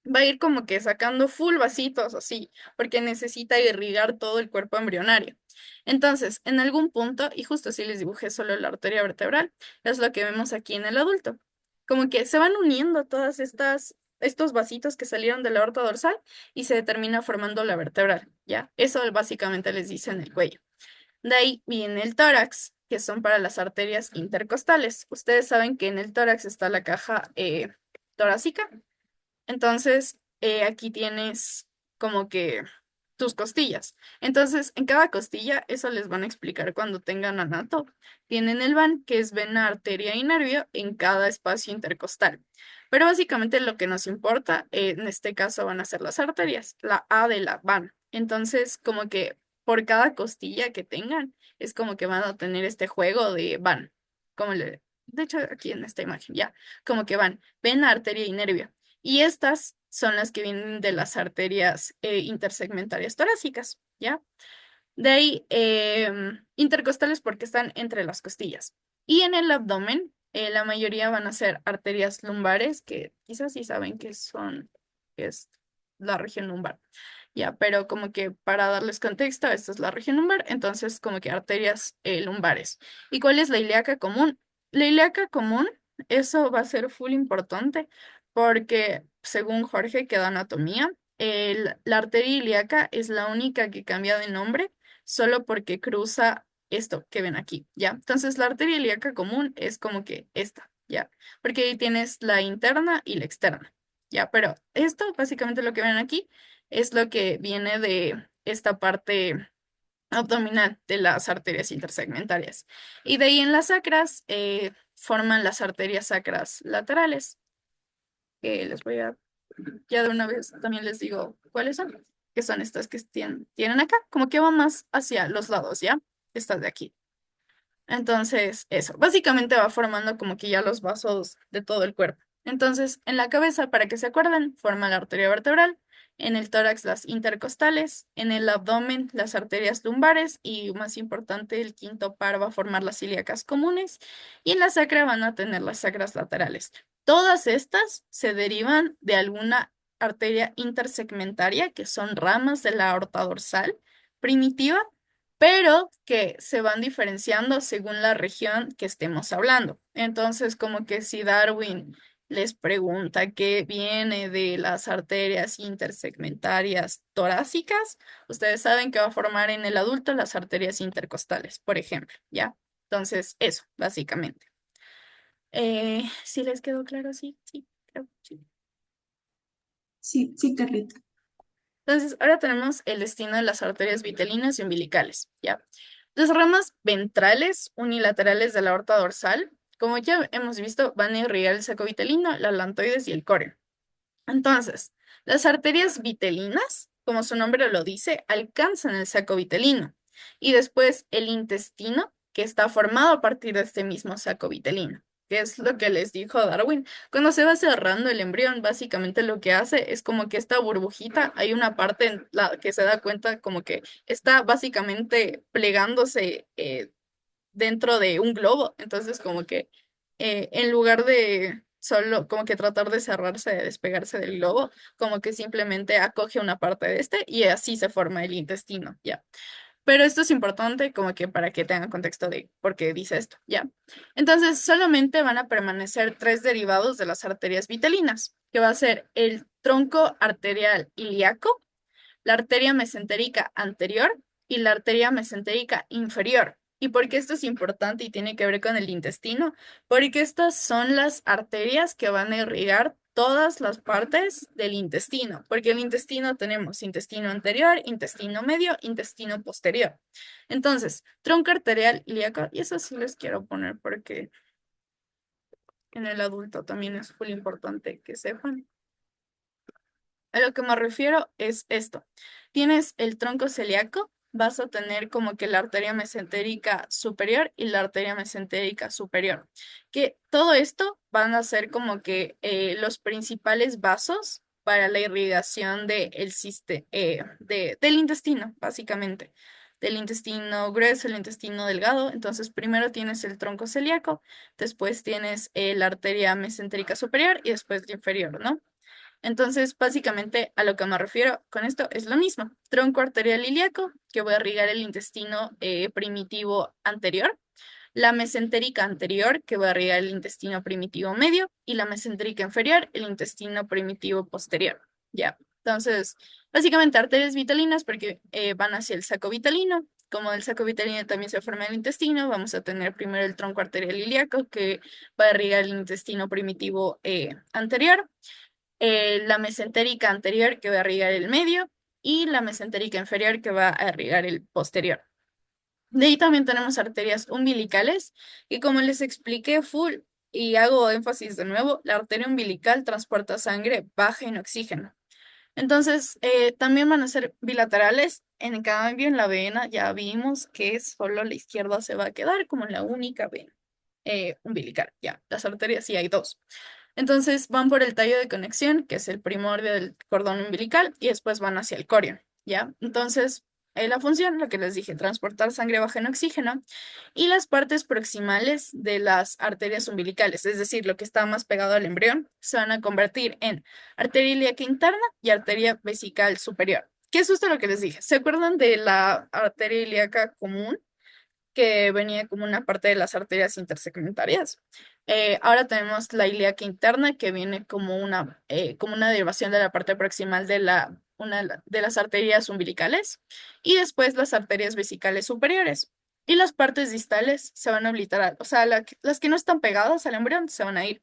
va a ir como que sacando full vasitos así, porque necesita irrigar todo el cuerpo embrionario. Entonces, en algún punto, y justo si les dibujé solo la arteria vertebral, es lo que vemos aquí en el adulto. Como que se van uniendo todas estos vasitos que salieron de la aorta dorsal y se termina formando la vertebral, ¿ya? Eso básicamente les dice en el cuello. De ahí viene el tórax, que son para las arterias intercostales. Ustedes saben que en el tórax está la caja torácica. Entonces, aquí tienes como que tus costillas. Entonces, en cada costilla, eso les van a explicar cuando tengan anato. Tienen el van, que es vena, arteria y nervio, en cada espacio intercostal. Pero básicamente lo que nos importa, en este caso van a ser las arterias, la A de la van. Entonces, como que por cada costilla que tengan, es como que van a tener este juego de van. De hecho, aquí en esta imagen, ya, como que van, vena, arteria y nervio. Y estas son las que vienen de las arterias intersegmentarias torácicas, ¿ya? De ahí, intercostales porque están entre las costillas. Y en el abdomen, la mayoría van a ser arterias lumbares, que quizás sí saben que es la región lumbar, ¿ya? Pero como que para darles contexto, esta es la región lumbar, entonces como que arterias lumbares. ¿Y cuál es la ilíaca común? La ilíaca común, eso va a ser full importante porque según Jorge, que da anatomía, la arteria ilíaca es la única que cambia de nombre solo porque cruza esto que ven aquí, ¿ya? Entonces la arteria ilíaca común es como que esta, ¿ya? Porque ahí tienes la interna y la externa, ¿ya? Pero esto, básicamente lo que ven aquí, es lo que viene de esta parte abdominal de las arterias intersegmentarias. Y de ahí en las sacras forman las arterias sacras laterales, que les voy a, ya de una vez también les digo cuáles son, que son estas que tienen acá, como que van más hacia los lados, ¿ya? Estas de aquí. Entonces, eso, básicamente va formando como que ya los vasos de todo el cuerpo. Entonces, en la cabeza, para que se acuerden, forma la arteria vertebral, en el tórax las intercostales, en el abdomen las arterias lumbares y, más importante, el quinto par va a formar las ilíacas comunes y en la sacra van a tener las sacras laterales. Todas estas se derivan de alguna arteria intersegmentaria, que son ramas de la aorta dorsal primitiva pero que se van diferenciando según la región que estemos hablando. Entonces, como que si Darwin les pregunta qué viene de las arterias intersegmentarias torácicas, ustedes saben que va a formar en el adulto las arterias intercostales, por ejemplo, ¿ya? Entonces, eso, básicamente. ¿Sí les quedó claro? Sí, sí, creo, sí. Sí, sí, Carlita. Entonces, ahora tenemos el destino de las arterias vitelinas y umbilicales, ¿ya? Las ramas ventrales unilaterales de la aorta dorsal, como ya hemos visto, van a irrigar el saco vitelino, la lantoides y el core. Entonces, las arterias vitelinas, como su nombre lo dice, alcanzan el saco vitelino y después el intestino, que está formado a partir de este mismo saco vitelino, que es lo que les dijo Darwin. Cuando se va cerrando el embrión, básicamente lo que hace es como que esta burbujita, hay una parte en la que se da cuenta como que está básicamente plegándose dentro de un globo. Entonces, como que en lugar de solo como que tratar de cerrarse, de despegarse del globo, como que simplemente acoge una parte de este y así se forma el intestino, ¿ya? Pero esto es importante como que para que tengan contexto de por qué dice esto, ¿ya? Entonces, solamente van a permanecer tres derivados de las arterias vitelinas, que va a ser el tronco arterial ilíaco, la arteria mesentérica anterior y la arteria mesentérica inferior. ¿Y por qué esto es importante y tiene que ver con el intestino? Porque estas son las arterias que van a irrigar todas las partes del intestino, porque el intestino tenemos intestino anterior, intestino medio, intestino posterior. Entonces, tronco arterial ilíaco, y eso sí les quiero poner porque en el adulto también es muy importante que sepan. A lo que me refiero es esto. Tienes el tronco celíaco, vas a tener como que la arteria mesentérica superior y la arteria mesentérica superior. Que todo esto van a ser como que los principales vasos para la irrigación del intestino, básicamente. Del intestino grueso, el intestino delgado. Entonces, primero tienes el tronco celíaco, después tienes la arteria mesentérica superior y después la inferior, ¿no? Entonces, básicamente a lo que me refiero con esto es lo mismo. Tronco arterial ilíaco, que voy a irrigar el intestino primitivo anterior. La mesentérica anterior, que voy a irrigar el intestino primitivo medio. Y la mesentérica inferior, el intestino primitivo posterior. Ya. Entonces, básicamente arterias vitalinas porque van hacia el saco vitalino. Como el saco vitalino también se forma en el intestino, vamos a tener primero el tronco arterial ilíaco, que va a irrigar el intestino primitivo anterior, la mesentérica anterior que va a irrigar el medio y la mesentérica inferior que va a irrigar el posterior. De ahí también tenemos arterias umbilicales y como les expliqué full y hago énfasis de nuevo, la arteria umbilical transporta sangre baja en oxígeno. Entonces, también van a ser bilaterales. En cambio, en la vena ya vimos que solo la izquierda se va a quedar como la única vena umbilical. Ya, las arterias sí hay dos. Entonces van por el tallo de conexión, que es el primordio del cordón umbilical, y después van hacia el corion, ¿ya? Entonces, la función, lo que les dije, transportar sangre baja en oxígeno, y las partes proximales de las arterias umbilicales, es decir, lo que está más pegado al embrión, se van a convertir en arteria ilíaca interna y arteria vesical superior. ¿Qué es justo lo que les dije? ¿Se acuerdan de la arteria ilíaca común, que venía como una parte de las arterias intersegmentarias? Ahora tenemos la ilíaca interna, que viene como una derivación de la parte proximal de de las arterias umbilicales, y después las arterias vesicales superiores. Y las partes distales se van a obliterar, o sea, las que no están pegadas al embrión se van a ir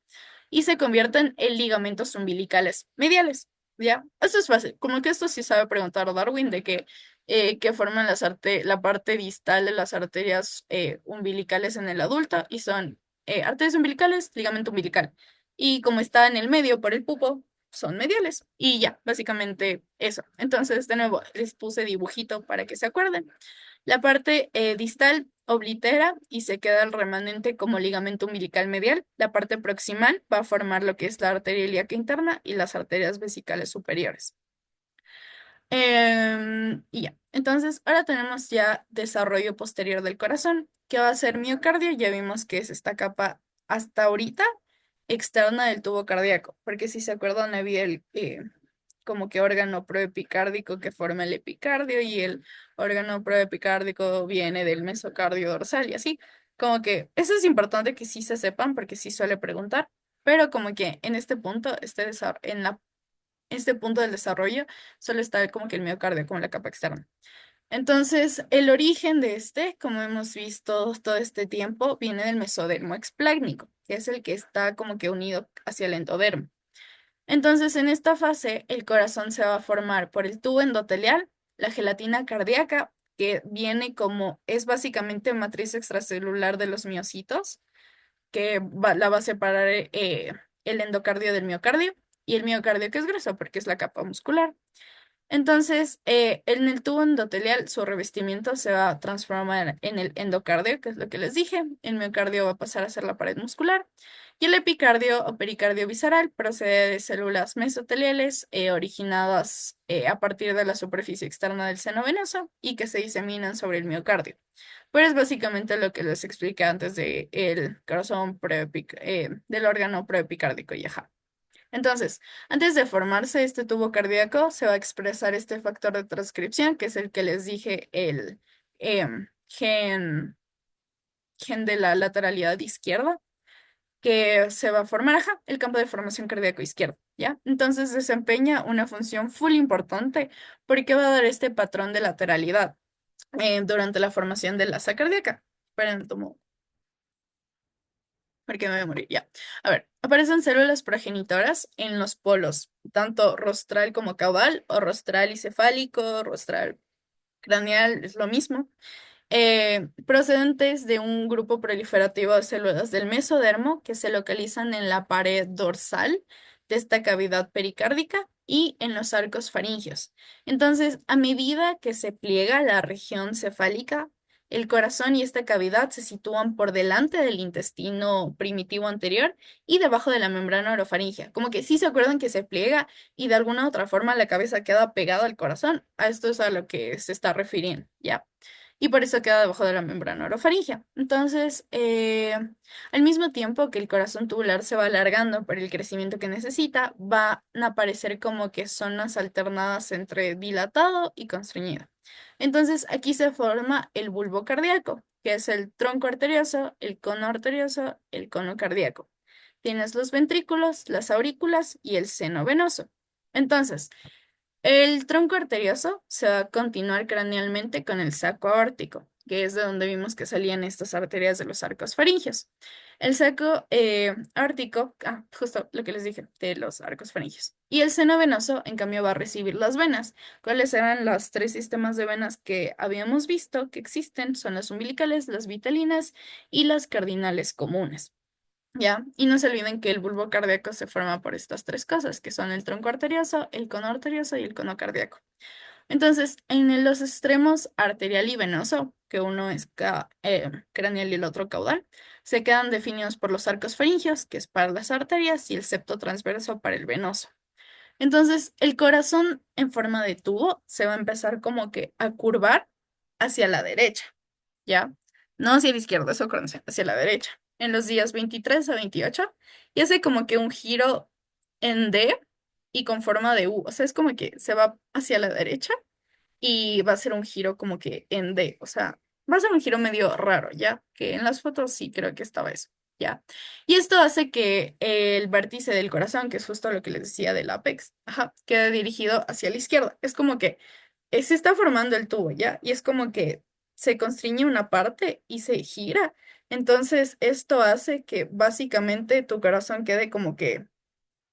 y se convierten en ligamentos umbilicales mediales. ¿Ya? Esto es fácil, como que esto sí sabe preguntar Darwin de que forman la parte distal de las arterias umbilicales en el adulto y son arterias umbilicales, ligamento umbilical. Y como está en el medio por el pupo, son mediales. Y ya, básicamente eso. Entonces, de nuevo, les puse dibujito para que se acuerden. La parte distal oblitera y se queda el remanente como ligamento umbilical medial. La parte proximal va a formar lo que es la arteria ilíaca interna y las arterias vesicales superiores. Y ya, entonces ahora tenemos ya desarrollo posterior del corazón, que va a ser miocardio. Ya vimos que es esta capa hasta ahorita externa del tubo cardíaco, porque si se acuerdan había el como que órgano proepicárdico que forma el epicardio y el órgano proepicárdico viene del mesocardio dorsal y así. Como que eso es importante que sí se sepan porque sí suele preguntar, pero como que en este punto, este punto del desarrollo solo está como que el miocardio, como la capa externa. Entonces, el origen de como hemos visto todo este tiempo, viene del mesodermo explácnico, que es el que está como que unido hacia el endodermo. Entonces, en esta fase, el corazón se va a formar por el tubo endotelial, la gelatina cardíaca, que es básicamente matriz extracelular de los miocitos, que la va a separar el endocardio del miocardio, y el miocardio que es grueso porque es la capa muscular. Entonces, en el tubo endotelial, su revestimiento se va a transformar en el endocardio, que es lo que les dije. El miocardio va a pasar a ser la pared muscular. Y el epicardio o pericardio visceral procede de células mesoteliales originadas a partir de la superficie externa del seno venoso y que se diseminan sobre el miocardio. Pero es básicamente lo que les expliqué antes del corazón del órgano preepicárdico y ajá. Entonces, antes de formarse este tubo cardíaco, se va a expresar este factor de transcripción, que es el que les dije, el gen de la lateralidad izquierda, que se va a formar, ajá, el campo de formación cardíaco izquierdo, ¿ya? Entonces desempeña una función full importante porque va a dar este patrón de lateralidad durante la formación de la asa cardíaca. Esperen, tomo porque me voy a morir, ya. A ver, aparecen células progenitoras en los polos, tanto rostral como caudal, o rostral y cefálico, rostral craneal, es lo mismo. procedentes de un grupo proliferativo de células del mesodermo que se localizan en la pared dorsal de esta cavidad pericárdica y en los arcos faringios. Entonces, a medida que se pliega la región cefálica, el corazón y esta cavidad se sitúan por delante del intestino primitivo anterior y debajo de la membrana orofaringea. Como que sí se acuerdan que se pliega y de alguna otra forma la cabeza queda pegada al corazón. A esto es a lo que se está refiriendo, ¿ya? Y por eso queda debajo de la membrana orofaringea. Entonces, al mismo tiempo que el corazón tubular se va alargando por el crecimiento que necesita, van a aparecer como que zonas alternadas entre dilatado y constreñido. Entonces, aquí se forma el bulbo cardíaco, que es el tronco arterioso, el cono cardíaco. Tienes los ventrículos, las aurículas y el seno venoso. Entonces, el tronco arterioso se va a continuar cranealmente con el saco aórtico, que es de donde vimos que salían estas arterias de los arcos faringios. El saco aórtico, justo lo que les dije, de los arcos faringios. Y el seno venoso, en cambio, va a recibir las venas. ¿Cuáles eran los tres sistemas de venas que habíamos visto que existen? Son las umbilicales, las vitalinas y las cardinales comunes. ¿Ya? Y no se olviden que el bulbo cardíaco se forma por estas tres cosas, que son el tronco arterioso y el cono cardíaco. Entonces, en los extremos arterial y venoso, que uno es craneal y el otro caudal, se quedan definidos por los arcos faringios, que es para las arterias, y el septo transverso para el venoso. Entonces, el corazón en forma de tubo se va a empezar como que a curvar hacia la derecha. ¿Ya? No hacia la izquierda, eso acuérdense, hacia la derecha. En los días 23 a 28 y hace como que un giro en D y con forma de U. O sea, es como que se va hacia la derecha y va a ser un giro como que en D. O sea, va a ser un giro medio raro, ¿ya? Que en las fotos sí creo que estaba eso, ¿ya? Y esto hace que el vértice del corazón, que es justo lo que les decía del apex, quede dirigido hacia la izquierda. Es como que se está formando el tubo, ¿ya? Y es como que se constriñe una parte y se gira. Entonces, esto hace que básicamente tu corazón quede como que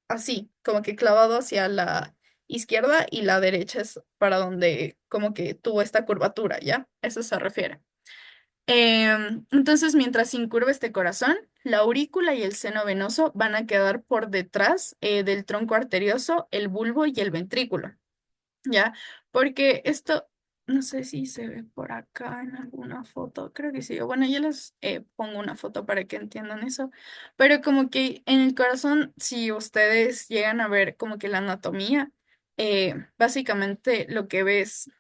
así, como que clavado hacia la izquierda y la derecha es para donde como que tuvo esta curvatura, ¿ya? Eso se refiere. Entonces, mientras incurva este corazón, la aurícula y el seno venoso van a quedar por detrás del tronco arterioso, el bulbo y el ventrículo. ¿Ya? Porque esto, no sé si se ve por acá en alguna foto, creo que sí. Bueno, yo les pongo una foto para que entiendan eso, pero como que en el corazón, si ustedes llegan a ver como que la anatomía, básicamente lo que ves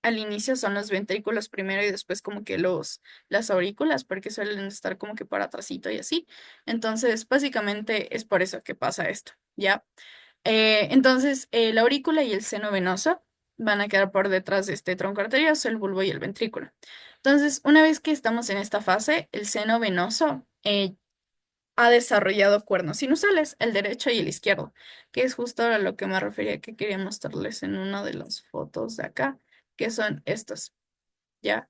al inicio son los ventrículos primero y después como que las aurículas, porque suelen estar como que por atrásito y así. Entonces, básicamente es por eso que pasa esto, ¿ya? Entonces, la aurícula y el seno venoso van a quedar por detrás de este tronco arterioso, el bulbo y el ventrículo. Entonces, una vez que estamos en esta fase, el seno venoso ha desarrollado cuernos sinusales, el derecho y el izquierdo, que es justo a lo que me refería que quería mostrarles en una de las fotos de acá, que son estos, ¿ya?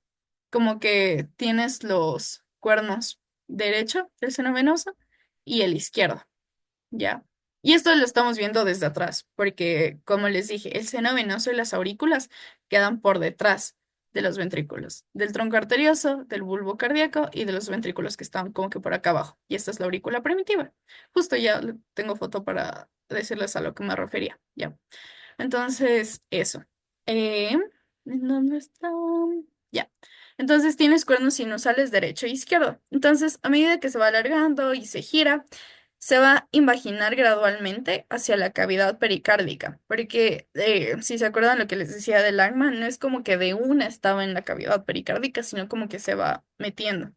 Como que tienes los cuernos derecho del seno venoso y el izquierdo. ¿Ya? Y esto lo estamos viendo desde atrás, porque como les dije, el seno venoso y las aurículas quedan por detrás de los ventrículos, del tronco arterioso, del bulbo cardíaco y de los ventrículos que están como que por acá abajo. Y esta es la aurícula primitiva. Justo ya tengo foto para decirles a lo que me refería, ¿ya? Entonces, eso. ¿En dónde está? Ya. Entonces tienes cuernos sinusales derecho e izquierdo. Entonces, a medida que se va alargando y se gira, se va a invaginar gradualmente hacia la cavidad pericárdica, porque si se acuerdan lo que les decía del Langman, no es como que de una estaba en la cavidad pericárdica, sino como que se va metiendo.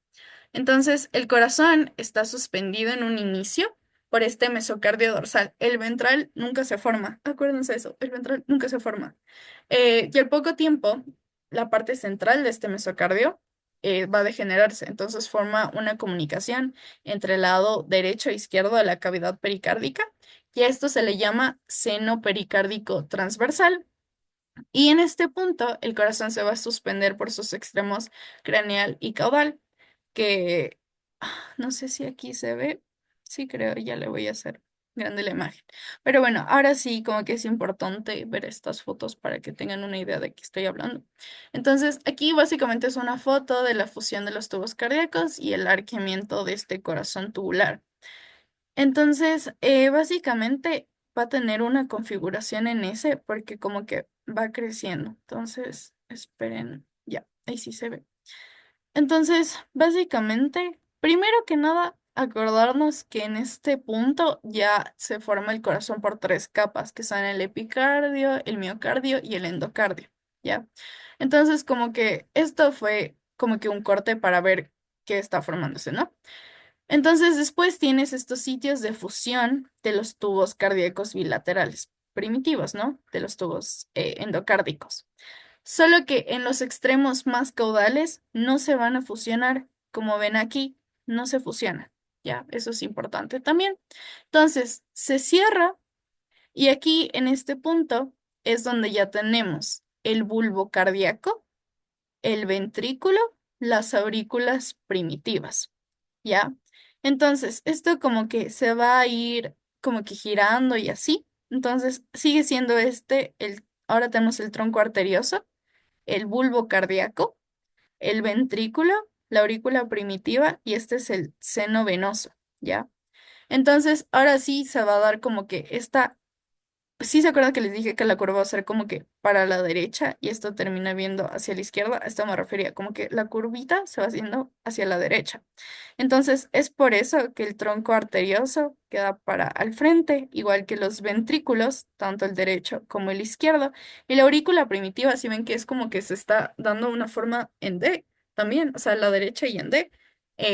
Entonces, el corazón está suspendido en un inicio por este mesocardio dorsal. El ventral nunca se forma. Acuérdense eso, el ventral nunca se forma. Y al poco tiempo, la parte central de este mesocardio va a degenerarse. Entonces forma una comunicación entre el lado derecho e izquierdo de la cavidad pericárdica. Y a esto se le llama seno pericárdico transversal. Y en este punto, el corazón se va a suspender por sus extremos craneal y caudal, que no sé si aquí se ve. Sí, creo, ya le voy a hacer grande la imagen. Pero bueno, ahora sí, como que es importante ver estas fotos para que tengan una idea de qué estoy hablando. Entonces, aquí básicamente es una foto de la fusión de los tubos cardíacos y el arqueamiento de este corazón tubular. Entonces, básicamente va a tener una configuración en S porque como que va creciendo. Entonces, esperen, ya, ahí sí se ve. Entonces, básicamente, primero que nada, acordarnos que en este punto ya se forma el corazón por tres capas, que son el epicardio, el miocardio y el endocardio, ¿ya? Entonces, como que esto fue como que un corte para ver qué está formándose, ¿no? Entonces, después tienes estos sitios de fusión de los tubos cardíacos bilaterales primitivos, ¿no? De los tubos endocárdicos. Solo que en los extremos más caudales no se van a fusionar. Como ven aquí, no se fusionan. Ya, eso es importante también. Entonces, se cierra y aquí en este punto es donde ya tenemos el bulbo cardíaco, el ventrículo, las aurículas primitivas. ¿Ya? Entonces, esto como que se va a ir como que girando y así. Entonces, sigue siendo ahora tenemos el tronco arterioso, el bulbo cardíaco, el ventrículo, la aurícula primitiva y este es el seno venoso, ¿ya? Entonces, ahora sí se va a dar como que sí se acuerdan que les dije que la curva va a ser como que para la derecha y esto termina viendo hacia la izquierda. A esto me refería, como que la curvita se va haciendo hacia la derecha. Entonces, es por eso que el tronco arterioso queda para al frente, igual que los ventrículos, tanto el derecho como el izquierdo. Y la aurícula primitiva, si ven que es como que se está dando una forma en D también, o sea, la derecha y en D,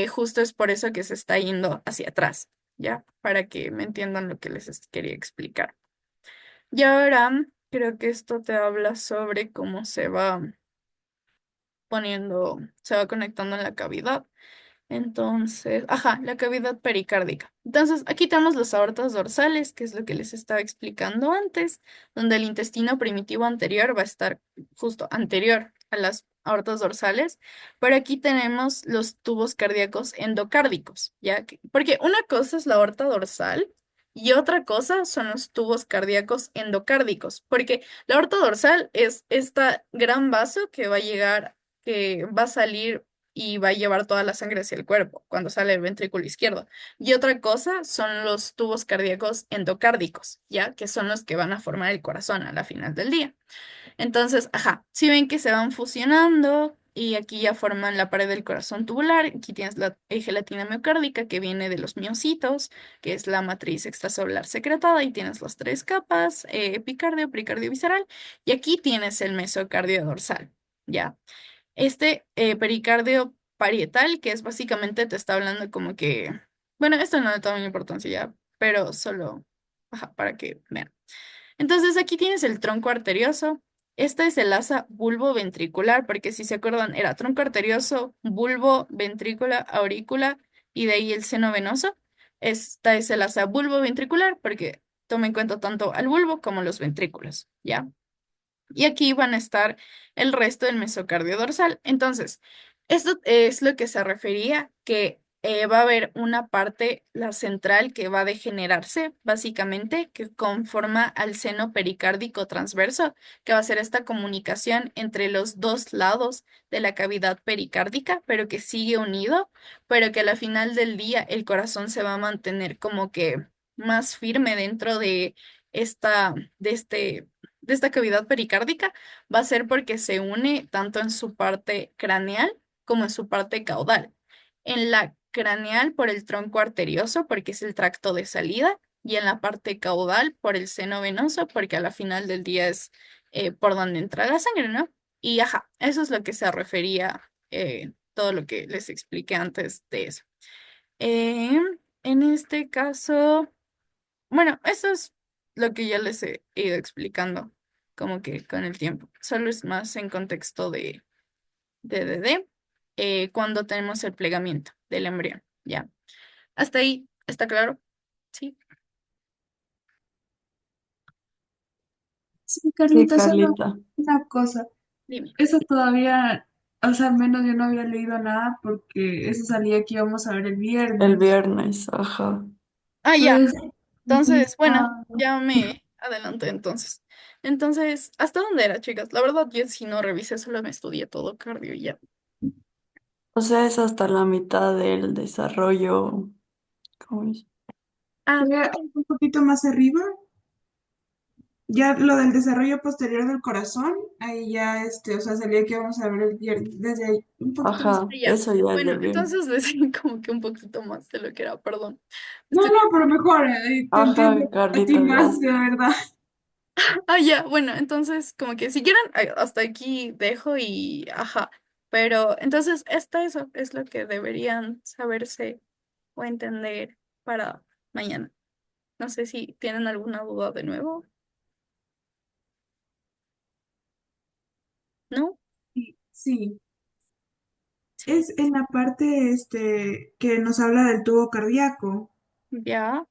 justo es por eso que se está yendo hacia atrás, ¿ya? Para que me entiendan lo que quería explicar. Y ahora creo que esto te habla sobre cómo se va se va conectando en la cavidad. Entonces, ajá, la cavidad pericárdica. Entonces, aquí tenemos las aortas dorsales, que es lo que les estaba explicando antes, donde el intestino primitivo anterior va a estar justo anterior a las aortas dorsales, pero aquí tenemos los tubos cardíacos endocárdicos, ¿ya? Porque una cosa es la aorta dorsal y otra cosa son los tubos cardíacos endocárdicos, porque la aorta dorsal es esta gran vaso que va a llegar, que va a salir y va a llevar toda la sangre hacia el cuerpo cuando sale el ventrículo izquierdo. Y otra cosa son los tubos cardíacos endocárdicos, ¿ya? Que son los que van a formar el corazón a la final del día. Entonces, ajá, si ven que se van fusionando y aquí ya forman la pared del corazón tubular, aquí tienes la gelatina miocárdica que viene de los miocitos, que es la matriz extracelular secretada y tienes las tres capas, epicardio, pericardio visceral, y aquí tienes el mesocardio dorsal, ¿ya? Este pericardio parietal, que es básicamente te está hablando como que, bueno, esto no le toma importancia ya, pero solo ajá, para que vean. Entonces aquí tienes el tronco arterioso. Esta es el asa bulbo-ventricular, porque si se acuerdan, era tronco arterioso, bulbo, ventrícula, aurícula y de ahí el seno venoso. Esta es el asa bulbo-ventricular, porque toma en cuenta tanto al bulbo como los ventrículos, ¿ya? Y aquí van a estar el resto del mesocardio dorsal. Entonces, esto es lo que se refería, que va a haber una parte, la central, que va a degenerarse, básicamente, que conforma al seno pericárdico transverso, que va a ser esta comunicación entre los dos lados de la cavidad pericárdica, pero que sigue unido, pero que a la final del día el corazón se va a mantener como que más firme dentro de esta, de este de esta cavidad pericárdica va a ser porque se une tanto en su parte craneal como en su parte caudal. En la craneal por el tronco arterioso porque es el tracto de salida y en la parte caudal por el seno venoso porque a la final del día es por donde entra la sangre, ¿no? Y ajá, eso es lo que se refería todo lo que les expliqué antes de eso. Eh, en este caso... Bueno, eso es lo que ya les he ido explicando, como que con el tiempo. Solo es más en contexto de cuando tenemos el plegamiento del embrión. Ya. Hasta ahí, ¿está claro? Sí, Sí, Sí, Carlita, solo Carlita. una cosa. dime. Eso todavía, o sea, al menos yo no había leído nada porque eso salía que íbamos a ver el El viernes. viernes, ajá. Ah, ya. Pues Entonces, bueno, Ah, ya me adelanté entonces. Entonces, ¿hasta dónde era, chicas? La verdad, yo si no revisé, solo me estudié todo cardio y ya. O sea, es hasta la mitad del desarrollo. ¿Cómo es? Ah, un poquito más arriba, ya lo del desarrollo posterior del corazón, ahí ya, o sea, sería que vamos a ver desde ahí, un poquito más. Ajá, ya. eso ya es Bueno, del bien. entonces les di como que un poquito más de lo que era, perdón. No, Estoy... no, pero mejor, te entiendo Ajá, a ti Carlita, más, gracias. de verdad. Ah, ya, bueno, entonces como que si quieren, hasta aquí dejo y ajá. Pero entonces, eso es lo que deberían saberse o entender para mañana. No sé si tienen alguna duda de nuevo, ¿no? Sí, sí. Sí. Es en la parte, que nos habla del tubo cardíaco. Ya.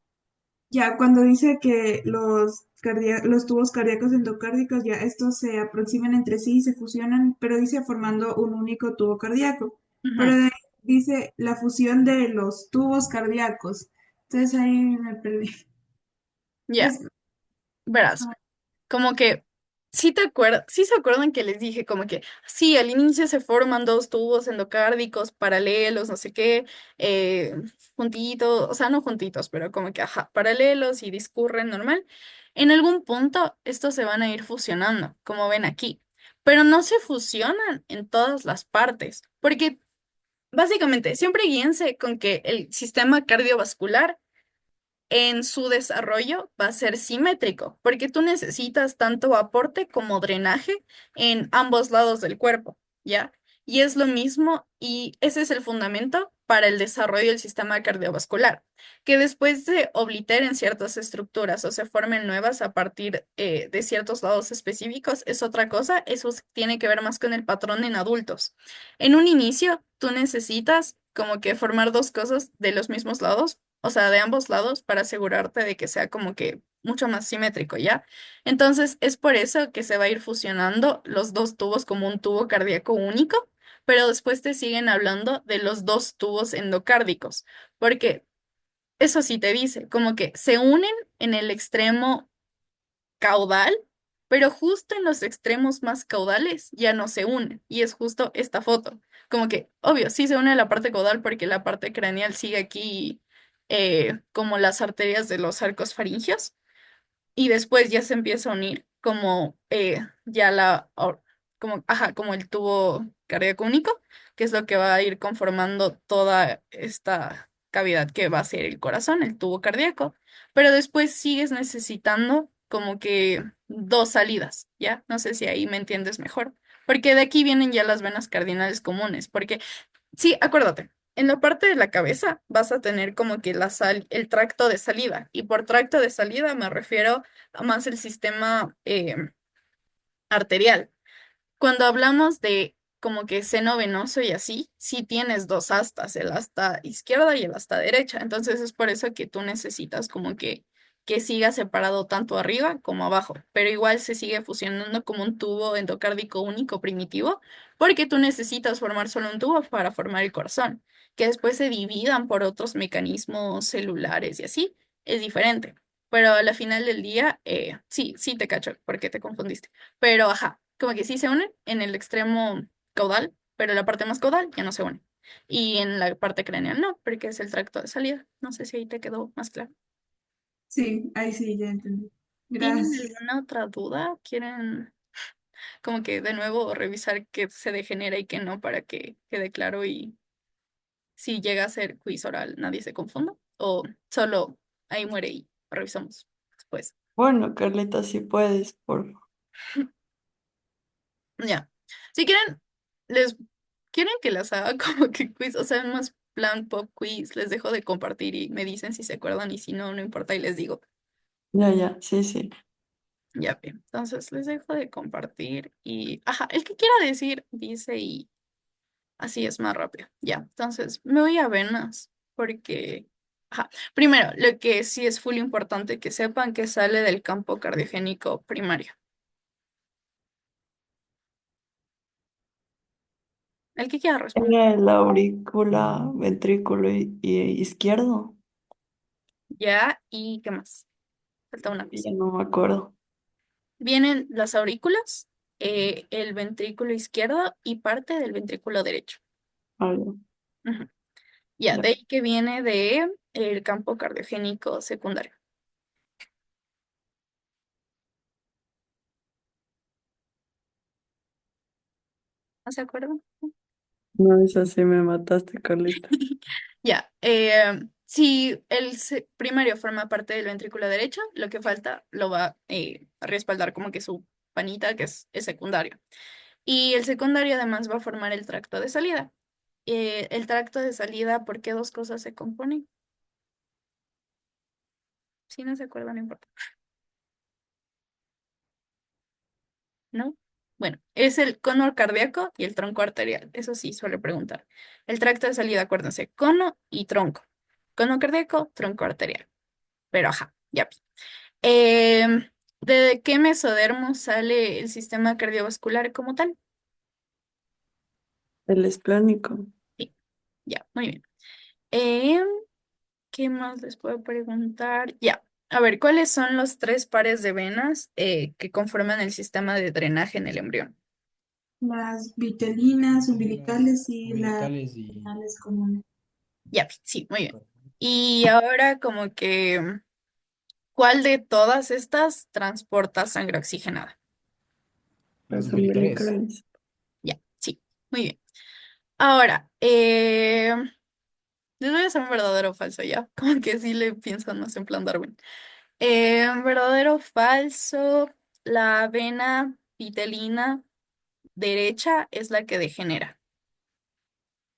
Ya, cuando dice que los tubos cardíacos endocárdicos, ya estos se aproximan entre sí y se fusionan, pero dice formando un único tubo cardíaco. Pero Ujú. de ahí dice la fusión de los tubos cardíacos. Entonces ahí me perdí. Ya, Es, verás. Como que, sí se acuerdan que les dije como que, sí, al inicio se forman dos tubos endocárdicos paralelos, no sé qué, eh, juntitos, o sea, no juntitos, pero como que, ajá, paralelos y discurren normal. En algún punto estos se van a ir fusionando, como ven aquí, pero no se fusionan en todas las partes, porque básicamente siempre guíense con que el sistema cardiovascular en su desarrollo va a ser simétrico, porque tú necesitas tanto aporte como drenaje en ambos lados del cuerpo, ¿ya? Y es lo mismo, y ese es el fundamento para el desarrollo del sistema cardiovascular, que después se obliteren ciertas estructuras o se formen nuevas a partir de ciertos lados específicos, es otra cosa, eso tiene que ver más con el patrón en adultos. En un inicio, tú necesitas como que formar dos cosas de los mismos lados, o sea, de ambos lados, para asegurarte de que sea como que mucho más simétrico, ¿ya? Entonces, es por eso que se va a ir fusionando los dos tubos como un tubo cardíaco único, pero después te siguen hablando de los dos tubos endocárdicos, porque eso sí te dice, como que se unen en el extremo caudal, pero justo en los extremos más caudales ya no se unen. Y es justo esta foto. Como que, obvio, sí se une la parte caudal porque la parte craneal sigue aquí como las arterias de los arcos faringios y después ya se empieza a unir como ya como, ajá, como el tubo cardíaco único, que es lo que va a ir conformando toda esta cavidad que va a ser el corazón, el tubo cardíaco, pero después sigues necesitando como que dos salidas, ¿ya? No sé si ahí me entiendes mejor, porque de aquí vienen ya las venas cardinales comunes, porque sí, acuérdate. En la parte de la cabeza vas a tener como que el tracto de salida. Y por tracto de salida me refiero a más el sistema arterial. Cuando hablamos de como que seno venoso y así, sí tienes dos astas, el asta izquierda y el asta derecha. Entonces es por eso que tú necesitas como que siga separado tanto arriba como abajo, pero igual se sigue fusionando como un tubo endocárdico único primitivo, porque tú necesitas formar solo un tubo para formar el corazón, que después se dividan por otros mecanismos celulares y así, es diferente. Pero a la final del día, sí, sí te cacho, porque te confundiste. Pero ajá, como que sí se unen en el extremo caudal, pero la parte más caudal ya no se une. Y en la parte craneal no, porque es el tracto de salida. No sé si ahí te quedó más claro. sí, ahí sí, ya entendí. ¿Tienen Gracias. alguna otra duda? ¿Quieren como que de nuevo revisar qué se degenera y qué no para que quede claro y si llega a ser quiz oral nadie se confunda? ¿O solo ahí muere y revisamos después? Bueno, Carlita, si puedes, por favor. Ya. Si quieren, les quieren que las haga como que quiz, o sea, más plan pop quiz, les dejo de compartir y me dicen si se acuerdan y si no, no importa y les digo. Ya, ya, sí, sí. Ya, bien. Entonces les dejo de compartir y, ajá, el que quiera decir, dice y así es más rápido. Ya, entonces me voy a venas porque, ajá, primero, lo que sí es full importante que sepan que sale del campo cardiogénico primario. El que quiera responder. Tiene la aurícula, ventrículo izquierdo. Ya, ¿y qué más? Falta una Y cosa. ya no me acuerdo. Vienen las aurículas, el ventrículo izquierdo y parte del ventrículo derecho. Algo. Ujú. Ya, de Ya. ahí que viene de el campo cardiogénico secundario. ¿No se acuerdan? No, es así, me mataste, Carlita. Ya, si el primario forma parte del ventrículo derecho, lo que falta lo va a respaldar como que su panita, que es secundario. Y el secundario además va a formar el tracto de salida. El tracto de salida, ¿por qué dos cosas se componen? Si no se acuerdan, no importa. ¿No? Bueno, es el cono cardíaco y el tronco arterial. Eso sí, suele preguntar. El tracto de salida, acuérdense, cono y tronco. Cono cardíaco, tronco arterial. Pero ajá, ya. ¿De qué mesodermo sale el sistema cardiovascular como tal? El esplánico. Sí, ya, muy bien. Em, ¿Qué más les puedo preguntar? Ya, a ver, ¿cuáles son los tres pares de venas que conforman el sistema de drenaje en el embrión? Las vitelinas, Vitelinas, umbilicales y las umbilicales y... renales comunes. Ya, sí, muy bien. Y ahora como que, ¿cuál de todas estas transporta sangre oxigenada? Las Las umbilicales. umbilicales. Ya, sí, muy bien. Ahora, les voy a hacer un verdadero o falso, ¿ya? Como que sí le piensan más en plan Darwin. Verdadero o falso, la vena vitelina derecha es la que degenera.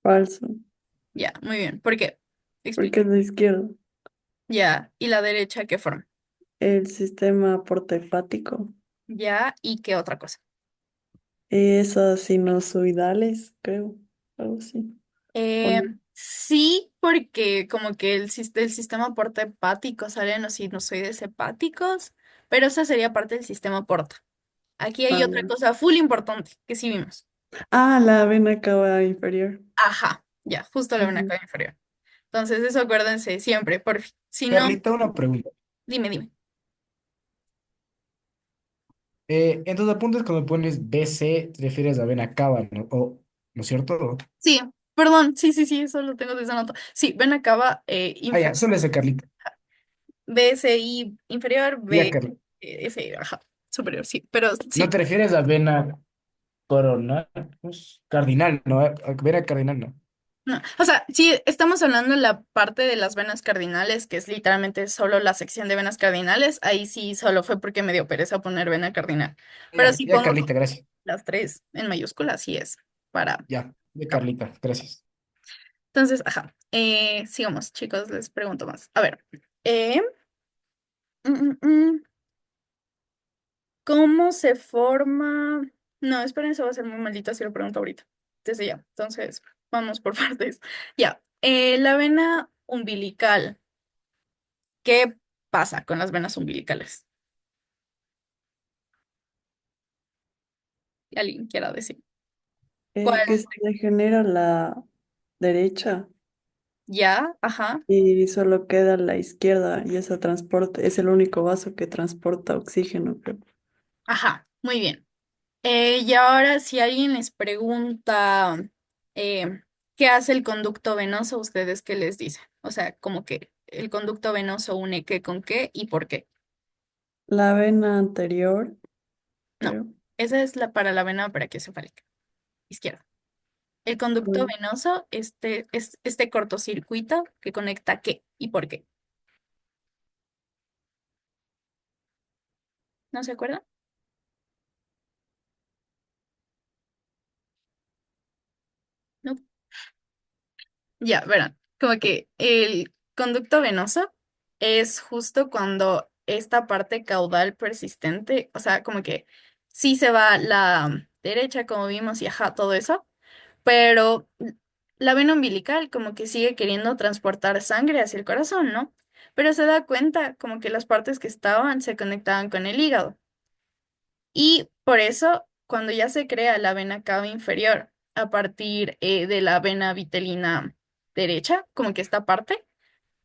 Falso. Ya, muy bien. ¿Por qué? Porque Explica. es la izquierda. Ya, ¿y la derecha qué forma? El sistema porta-hepático. Ya, ¿y qué otra cosa? Esas sinusoidales, creo. Algo así. ¿O Eh, no? sí, porque como que el sistema porta hepático sale en los sinusoides hepáticos, pero esa sería parte del sistema porta. Aquí hay Ah, otra cosa full importante que sí vimos. la vena cava inferior. Ajá, ya, justo la vena Ujú. cava inferior. Entonces, eso acuérdense siempre, por si no, Carlita, una pregunta. dime. En tus apuntes cuando pones BC te refieres a vena cava, ¿no? ¿No es cierto? Sí, perdón, sí, eso lo tengo desde nota. Sí, vena cava Ah, ya, solo ese, Carlita. BSI inferior, Ya, Carlita. BSI, ajá, superior, sí, pero No sí. te refieres a vena coronal, pues, cardinal, ¿no? A vena cardinal, ¿no? No, o sea, sí, estamos hablando de la parte de las venas cardinales, que es literalmente solo la sección de venas cardinales. Ahí sí solo fue porque me dio pereza poner vena cardinal. Pero Ya, si ya, pongo Carlita, gracias. las tres en mayúsculas, sí es para Ya, ya, cava. Carlita, gracias. Entonces, ajá. Sigamos, chicos, les pregunto más. A ver, eh, mm, mm, mm, ¿cómo se forma? No, esperen, eso va a ser muy maldito si lo pregunto ahorita. Desde ya. Entonces, vamos por partes. Ya. La vena umbilical. ¿Qué pasa con las venas umbilicales? ¿Alguien quiera decir? ¿Cuál? Que se degenera la derecha ¿Ya? Ajá. y solo queda la izquierda y esa transporta, es el único vaso que transporta oxígeno, creo. Ajá. Muy bien. Y ahora, si alguien les pregunta qué hace el conducto venoso, ¿ustedes qué les dicen? O sea, como que el conducto venoso une qué con qué y por qué. La vena anterior, No, creo. esa es la para la vena brachiocefálica, izquierda. El conducto Mm, venoso, es este cortocircuito que conecta qué y por qué. ¿No se acuerdan? No. Ya, verán, como que el conducto venoso es justo cuando esta parte caudal persistente, o sea, como que sí se va la derecha, como vimos, y ajá, todo eso, pero la vena umbilical como que sigue queriendo transportar sangre hacia el corazón, ¿no? Pero se da cuenta como que las partes que estaban se conectaban con el hígado. Y por eso, cuando ya se crea la vena cava inferior a partir de la vena vitelina derecha, como que esta parte,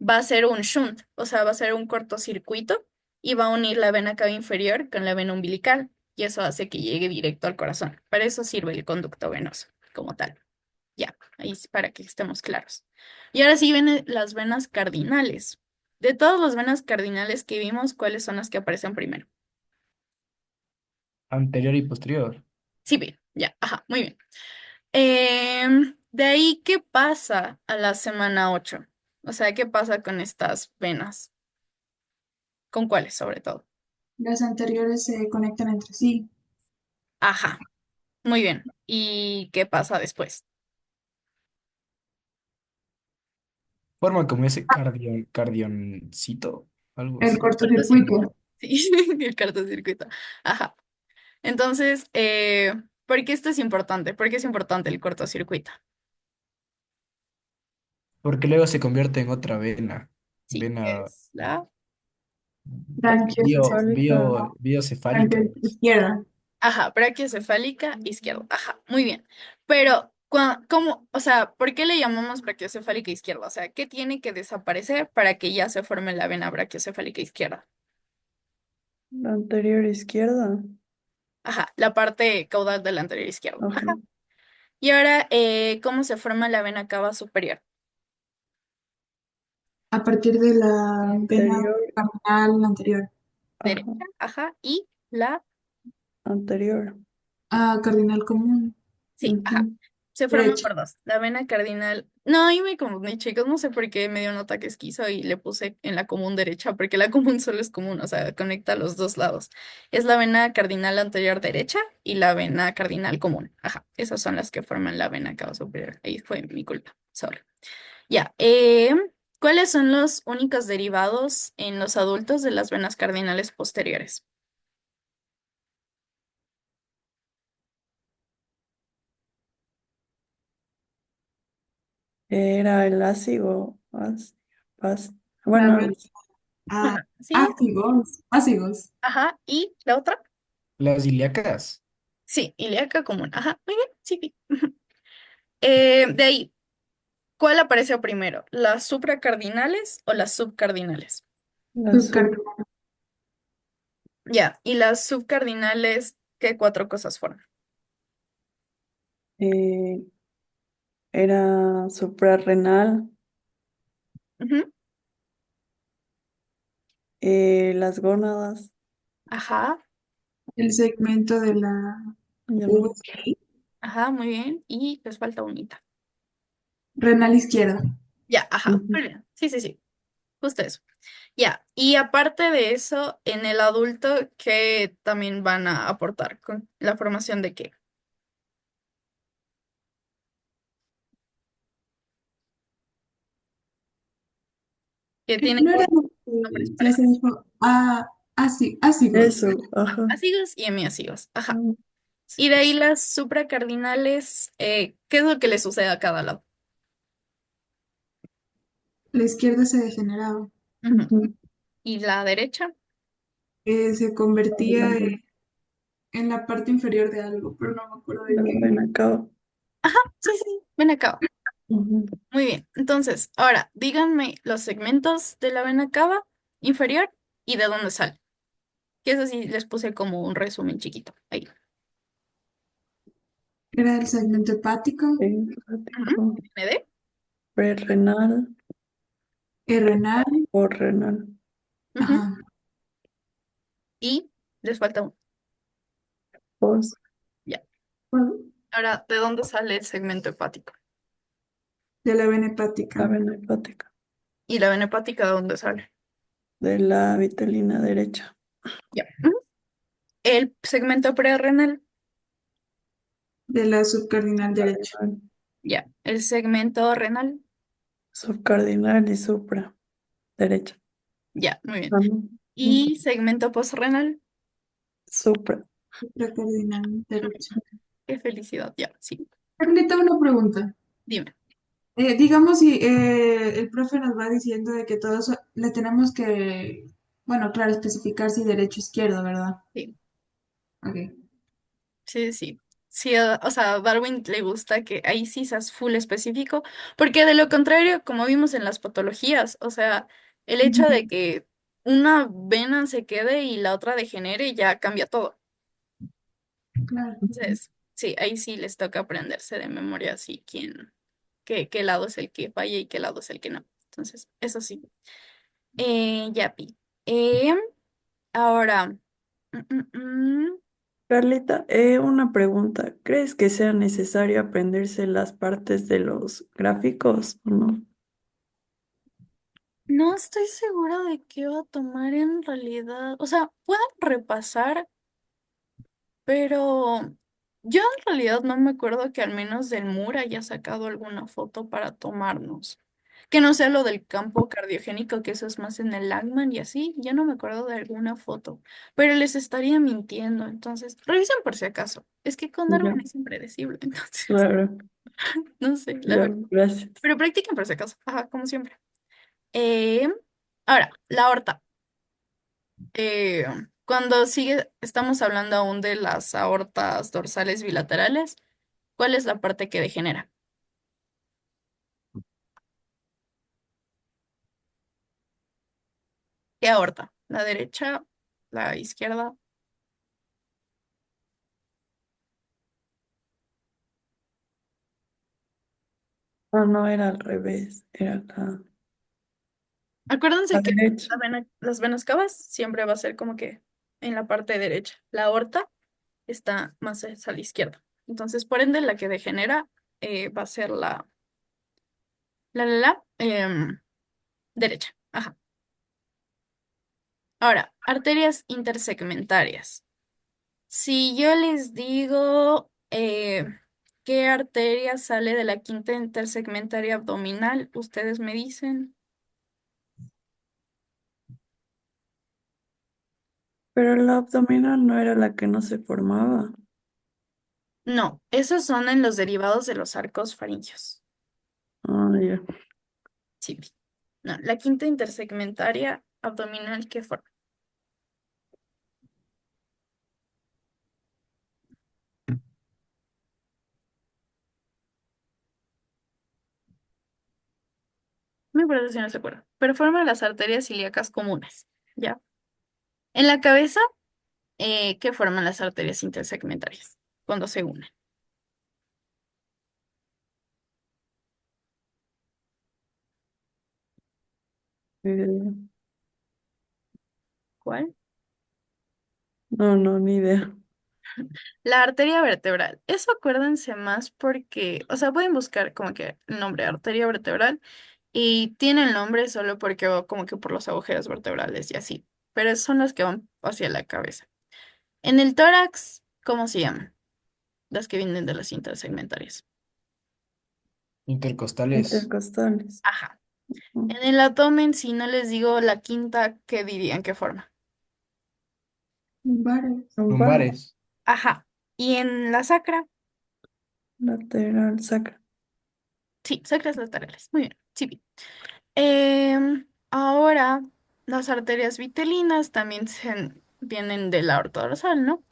va a ser un shunt, o sea, va a ser un cortocircuito y va a unir la vena cava inferior con la vena umbilical y eso hace que llegue directo al corazón. Para eso sirve el conducto venoso como tal. Ya, ahí sí, para que estemos claros. Y ahora sí vienen las venas cardinales. De todas las venas cardinales que vimos, ¿cuáles son las que aparecen primero? Anterior y posterior. Sí, bien, ya, ajá, muy bien. De ahí, ¿qué pasa a la semana 8? O sea, ¿qué pasa con estas venas? ¿Con cuáles, sobre todo? Las anteriores se conectan entre sí. Ajá, muy bien. ¿Y qué pasa después? Forma como ese cardioncito, algo El así. Cortocircuito. cortocircuito. Sí, el cortocircuito. Ajá. Entonces, ¿por qué esto es importante? ¿Por qué es importante el cortocircuito? Porque luego se convierte en otra vena. Sí, Vena es la... Cefálica. biocefálica. Izquierda. Ajá, brachiocefálica izquierda. Ajá, muy bien. Pero, ¿cómo? O sea, ¿por qué le llamamos brachiocefálica izquierda? O sea, ¿qué tiene que desaparecer para que ya se forme la vena brachiocefálica izquierda? La anterior izquierda. Ajá, la parte caudal del anterior izquierdo. Ajá. Ajá. Y ahora, ¿cómo se forma la vena cava superior? A partir de la vena Anterior. carnal anterior. Derecha, Ajá. ajá, y la... Anterior. Cardinal común. Sí, ajá. Ujú. Se forma Derecha. por dos. La vena cardinal. No, ahí me confundí, chicos. No sé por qué me dio un ataque esquizo y le puse en la común derecha, porque la común solo es común, o sea, conecta los dos lados. Es la vena cardinal anterior derecha y la vena cardinal común. Ajá. Esas son las que forman la vena cava superior. Ahí fue mi culpa. Sorry. Ya. ¿Cuáles son los únicos derivados en los adultos de las venas cardinales posteriores? Era el ácido. La Bueno, vena ¿Sí? ácigos. Ácigos. Ajá. ¿Y la otra? Las ilíacas. Sí, ilíaca común. Ajá, muy bien, sí, sí. De ahí, ¿cuál apareció primero? ¿Las supracardinales o las subcardinales? la sub. Subcardinal. Ya, y las subcardinales, ¿qué cuatro cosas fueron? eh, Era suprarrenal. Ujú. Las gónadas. Ajá, El segmento de la Ya no. VI. ajá, muy bien. Y les falta unita. Renal izquierda. Ya, ajá, Ujú. muy bien. Sí, sí, sí, justo eso. Ya, y aparte de eso, en el adulto, ¿qué también van a aportar con la formación de qué? Que tienen No era lo nombres que ya se parecidos. dijo. Ácigos. Eso, ajá. Ácidos y hemiácidos. Ajá. Mm, Y de ahí las supracardinales, ¿qué es lo que le sucede a cada lado? La izquierda se degeneraba. Ujú. ujú. Y la derecha. Se convertía en la parte inferior de algo, pero no me acuerdo de La qué. ven acá. Sí, sí, sí, ven acá. Ujú. Muy bien. Entonces, ahora, díganme los segmentos de la vena cava inferior y de dónde sale. Que eso sí les puse como un resumen chiquito. Ahí. Era el segmento hepático, Ujú. Hepático. ¿ND? Prerrenal renal, o renal. Ujú. ajá, Y les falta uno. Pos. Ya. ¿cuál? Ahora, ¿de dónde sale el segmento hepático? De la vena La hepática, vena hepática. ¿Y la vena hepática de dónde sale? De la vitelina derecha. Ya. Ujú. El segmento prerrenal. de la subcardinal derecha, Cardinal, Ya. El segmento renal. subcardinal y supra. Derecha. Ya, muy bien. Ajá. Ujú. Y segmento postrenal. Supra. supracardinal derecha. Qué felicidad, ya, sí. Carlita, una pregunta. Dime. Digamos si el profe nos va diciendo de que todos le tenemos que, bueno, claro, especificar si derecho o izquierdo, ¿verdad? Sí, Ok. sí, sí. Sí, o sea, a Darwin le gusta que ahí sí seas full específico, porque de lo contrario, como vimos en las patologías, o sea, el hecho de que una vena se quede y la otra degenere y ya cambia todo. Claro. Entonces, sí, ahí sí les toca aprenderse de memoria así qué lado es el que falla y qué lado es el que no. Entonces, eso sí. Yapi. Em, ahora, Carlita, una pregunta. ¿Crees que sea necesario aprenderse las partes de los gráficos o no? no estoy segura de qué va a tomar en realidad. O sea, pueden repasar, pero yo en realidad no me acuerdo que al menos del MUR haya sacado alguna foto para tomarnos. Que no sea lo del campo cardiogénico, que eso es más en el Langman y así. Ya no me acuerdo de alguna foto, pero les estaría mintiendo. Entonces, revisen por si acaso. Es que con Darwin Ya, es impredecible, entonces, claro, no sé, la ya, verdad. gracias. Pero practiquen por si acaso. Ajá, como siempre. Eh, ahora, la aorta. Eh, cuando estamos hablando aún de las aortas dorsales bilaterales, ¿cuál es la parte que degenera? ¿Qué aorta? ¿La derecha? ¿La izquierda? No, no era al revés, era la Acuérdense que derecha. las venas cavas siempre va a ser como que en la parte derecha. La aorta está más hacia la izquierda. Entonces, por ende, la que degenera va a ser la derecha. Ajá. Ahora, arterias intersegmentarias. Si yo les digo qué arteria sale de la quinta intersegmentaria abdominal, ustedes me dicen. Pero la abdominal no era la que no se formaba. No, esos son en los derivados de los arcos faringios. Ah, ya. Sí. No, la quinta intersegmentaria abdominal, ¿qué forma? Me parece si no se acuerda. Pero forma las arterias ilíacas comunes. ¿Ya? En la cabeza, ¿qué forman las arterias intersegmentarias cuando se unen? Eh, ¿Cuál? no, no, ni idea. La arteria vertebral. Eso acuérdense más porque, o sea, pueden buscar como que el nombre arteria vertebral y tiene el nombre solo porque va como que por los agujeros vertebrales y así. Pero son las que van hacia la cabeza. En el tórax, ¿cómo se llaman? Las que vienen de las intersegmentarias. Intercostales. Intercostales. Ajá. Mm, En el abdomen, si no les digo la quinta, ¿qué dirían? ¿Qué forma? Lumbares. lumbar, Lumbares. Ajá. Y en la sacra, lateral, sacra. sí, sacras laterales. Muy bien. Sí, bien. Ahora, las arterias vitelinas también vienen de la aorta dorsal, ¿no?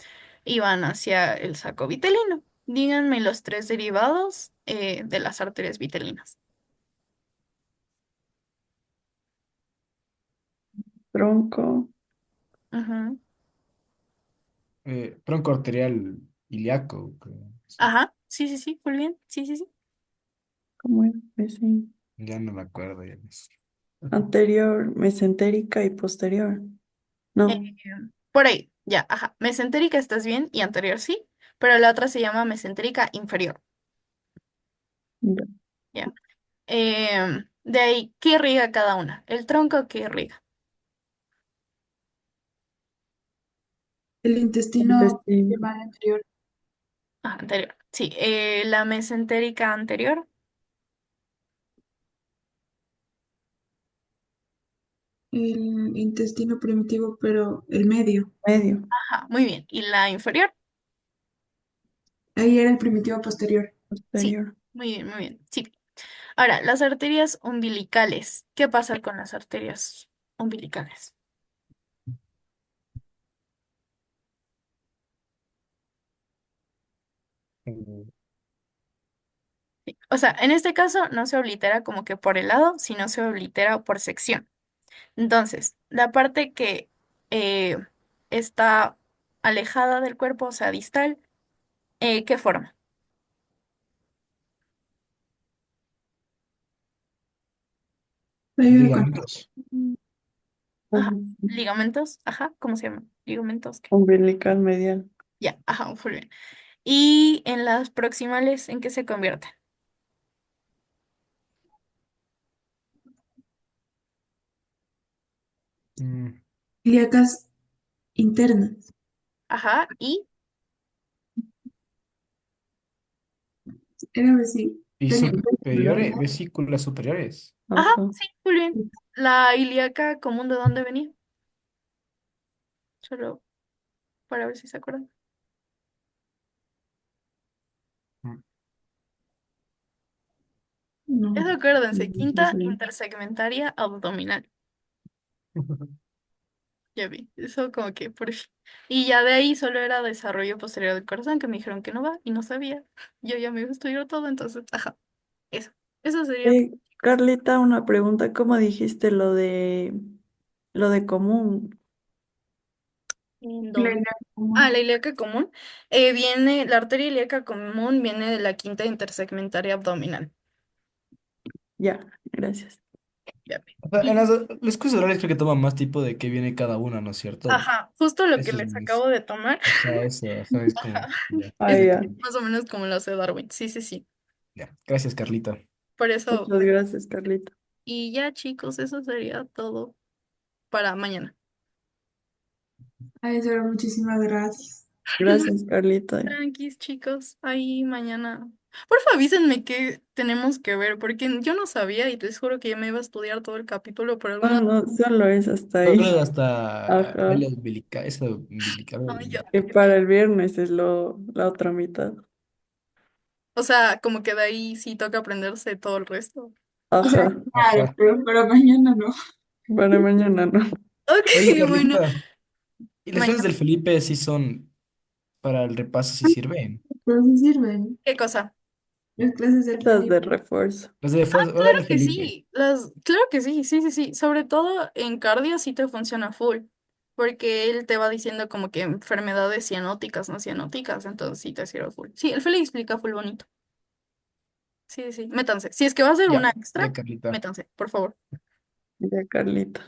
Y van hacia el saco vitelino. Díganme los tres derivados de las arterias vitelinas. Tronco, Ujú. Tronco arterial ilíaco, creo. Sí, Ajá, sí, sí, sí, muy bien. Sí, sí, sí. ¿cómo era? Pues sí. ya no me acuerdo ya. Anterior, mesentérica y posterior. Eh, No, por ahí, ya, ajá. Mesentérica estás bien y anterior sí, pero la otra se llama mesentérica inferior, ya. ¿ya? De ahí, ¿qué irriga cada una? El tronco, ¿qué irriga? El intestino Intestino, principal anterior. Ah, anterior. Sí, la mesentérica anterior. El intestino primitivo, pero el medio. medio, Ajá, muy bien. ¿Y la inferior? Ahí era el primitivo posterior. Sí, posterior. muy bien, muy bien. Sí. Ahora, las arterias umbilicales. ¿Qué pasa con las arterias umbilicales? Mm, Sí, o sea, en este caso no se oblitera como que por el lado, sino se oblitera por sección. Entonces, la parte que eh, está alejada del cuerpo, o sea, distal, ¿qué forma? Tallo de corazón. Ligamentos. Ajá. Um- Ligamentos, ajá, ¿cómo se llama? Ligamentos, ¿qué? Umbilical medial. Ya, ajá, muy bien. Y en las proximales, ¿en qué se convierte? Mm, Ilíacas internas. Ajá, y Era así. Y Tenía. superiores, vesículas superiores. ajá, Ajá. sí, muy bien. La ilíaca común, ¿de dónde venía? Solo para ver si se acuerdan. Mm. No. Eso acuérdense, No quinta sé. intersegmentaria abdominal. Ya vi, eso como que por fin. Y ya de ahí solo era desarrollo posterior del corazón, que me dijeron que no va y no sabía. Yo ya me iba a estudiar todo, entonces, ajá, eso. Eso sería todo, chicos. Carlita, una pregunta. ¿Cómo dijiste lo de común? ¿En La dónde? ilíaca Ah, común. la ilíaca común. La arteria ilíaca común viene de la quinta intersegmentaria abdominal. Ya, gracias. Ya vi. O sea, en Y, los quizzes orales creo que toma más tipo de qué viene cada una, ¿no es cierto? ajá, justo lo que Eso es les más. acabo de tomar. Ajá, eso, ajá, es Ajá. como. Ya, Ah, Es ya. más o menos como lo hace Darwin. Sí, sí, sí. ya. Gracias, Carlita. Por eso. Muchas gracias, Carlita. Y ya, chicos, eso sería todo para mañana. Ay, Sara, muchísimas gracias. Gracias, Carlita. Tranquis, chicos. Ahí mañana. Porfa, avísenme qué tenemos que ver, porque yo no sabía y les juro que ya me iba a estudiar todo el capítulo por No, alguna. no, solo es hasta Solo ahí. hasta Ajá. vela umbilical, eso umbilical. Ay, ya. Que para el viernes es la otra mitad. O sea, como que de ahí sí toca aprenderse todo el resto. O sea, Ajá. claro, Ajá. pero para mañana no. Para mañana, ¿no? Ok, Oye, bueno. Carlita, ¿y las clases Mañana. del Felipe sí son para el repaso, sí sirven? Pero sí sirven. ¿Qué cosa? Las clases del Estas de Felipe. refuerzo. Las de fuerza, ahora Claro el que Felipe. sí. Claro que sí, sí, sí, sí. Sobre todo en cardio sí te funciona full. Porque él te va diciendo como que enfermedades cianóticas, no cianóticas, entonces sí te sirve full. Sí, el Feli explica full bonito. Sí, sí, sí. Métanse. Si es que va a ser una Ya, extra, ya, Carlita. métanse, por favor. Ya, Carlita.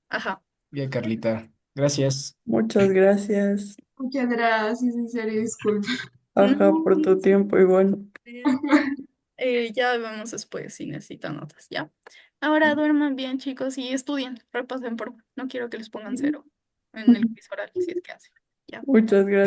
Ajá. Ya, Carlita. Gracias. Muchas gracias. Muchas gracias, en serio, disculpa. No, Ajá, por no tu sé. tiempo igual. Ya vemos después si necesitan notas, ¿ya? Ahora duerman bien, chicos, y estudien. Repasen por favor. No quiero que les pongan cero en el quiz oral, si es que hacen. Ya. Muchas gracias.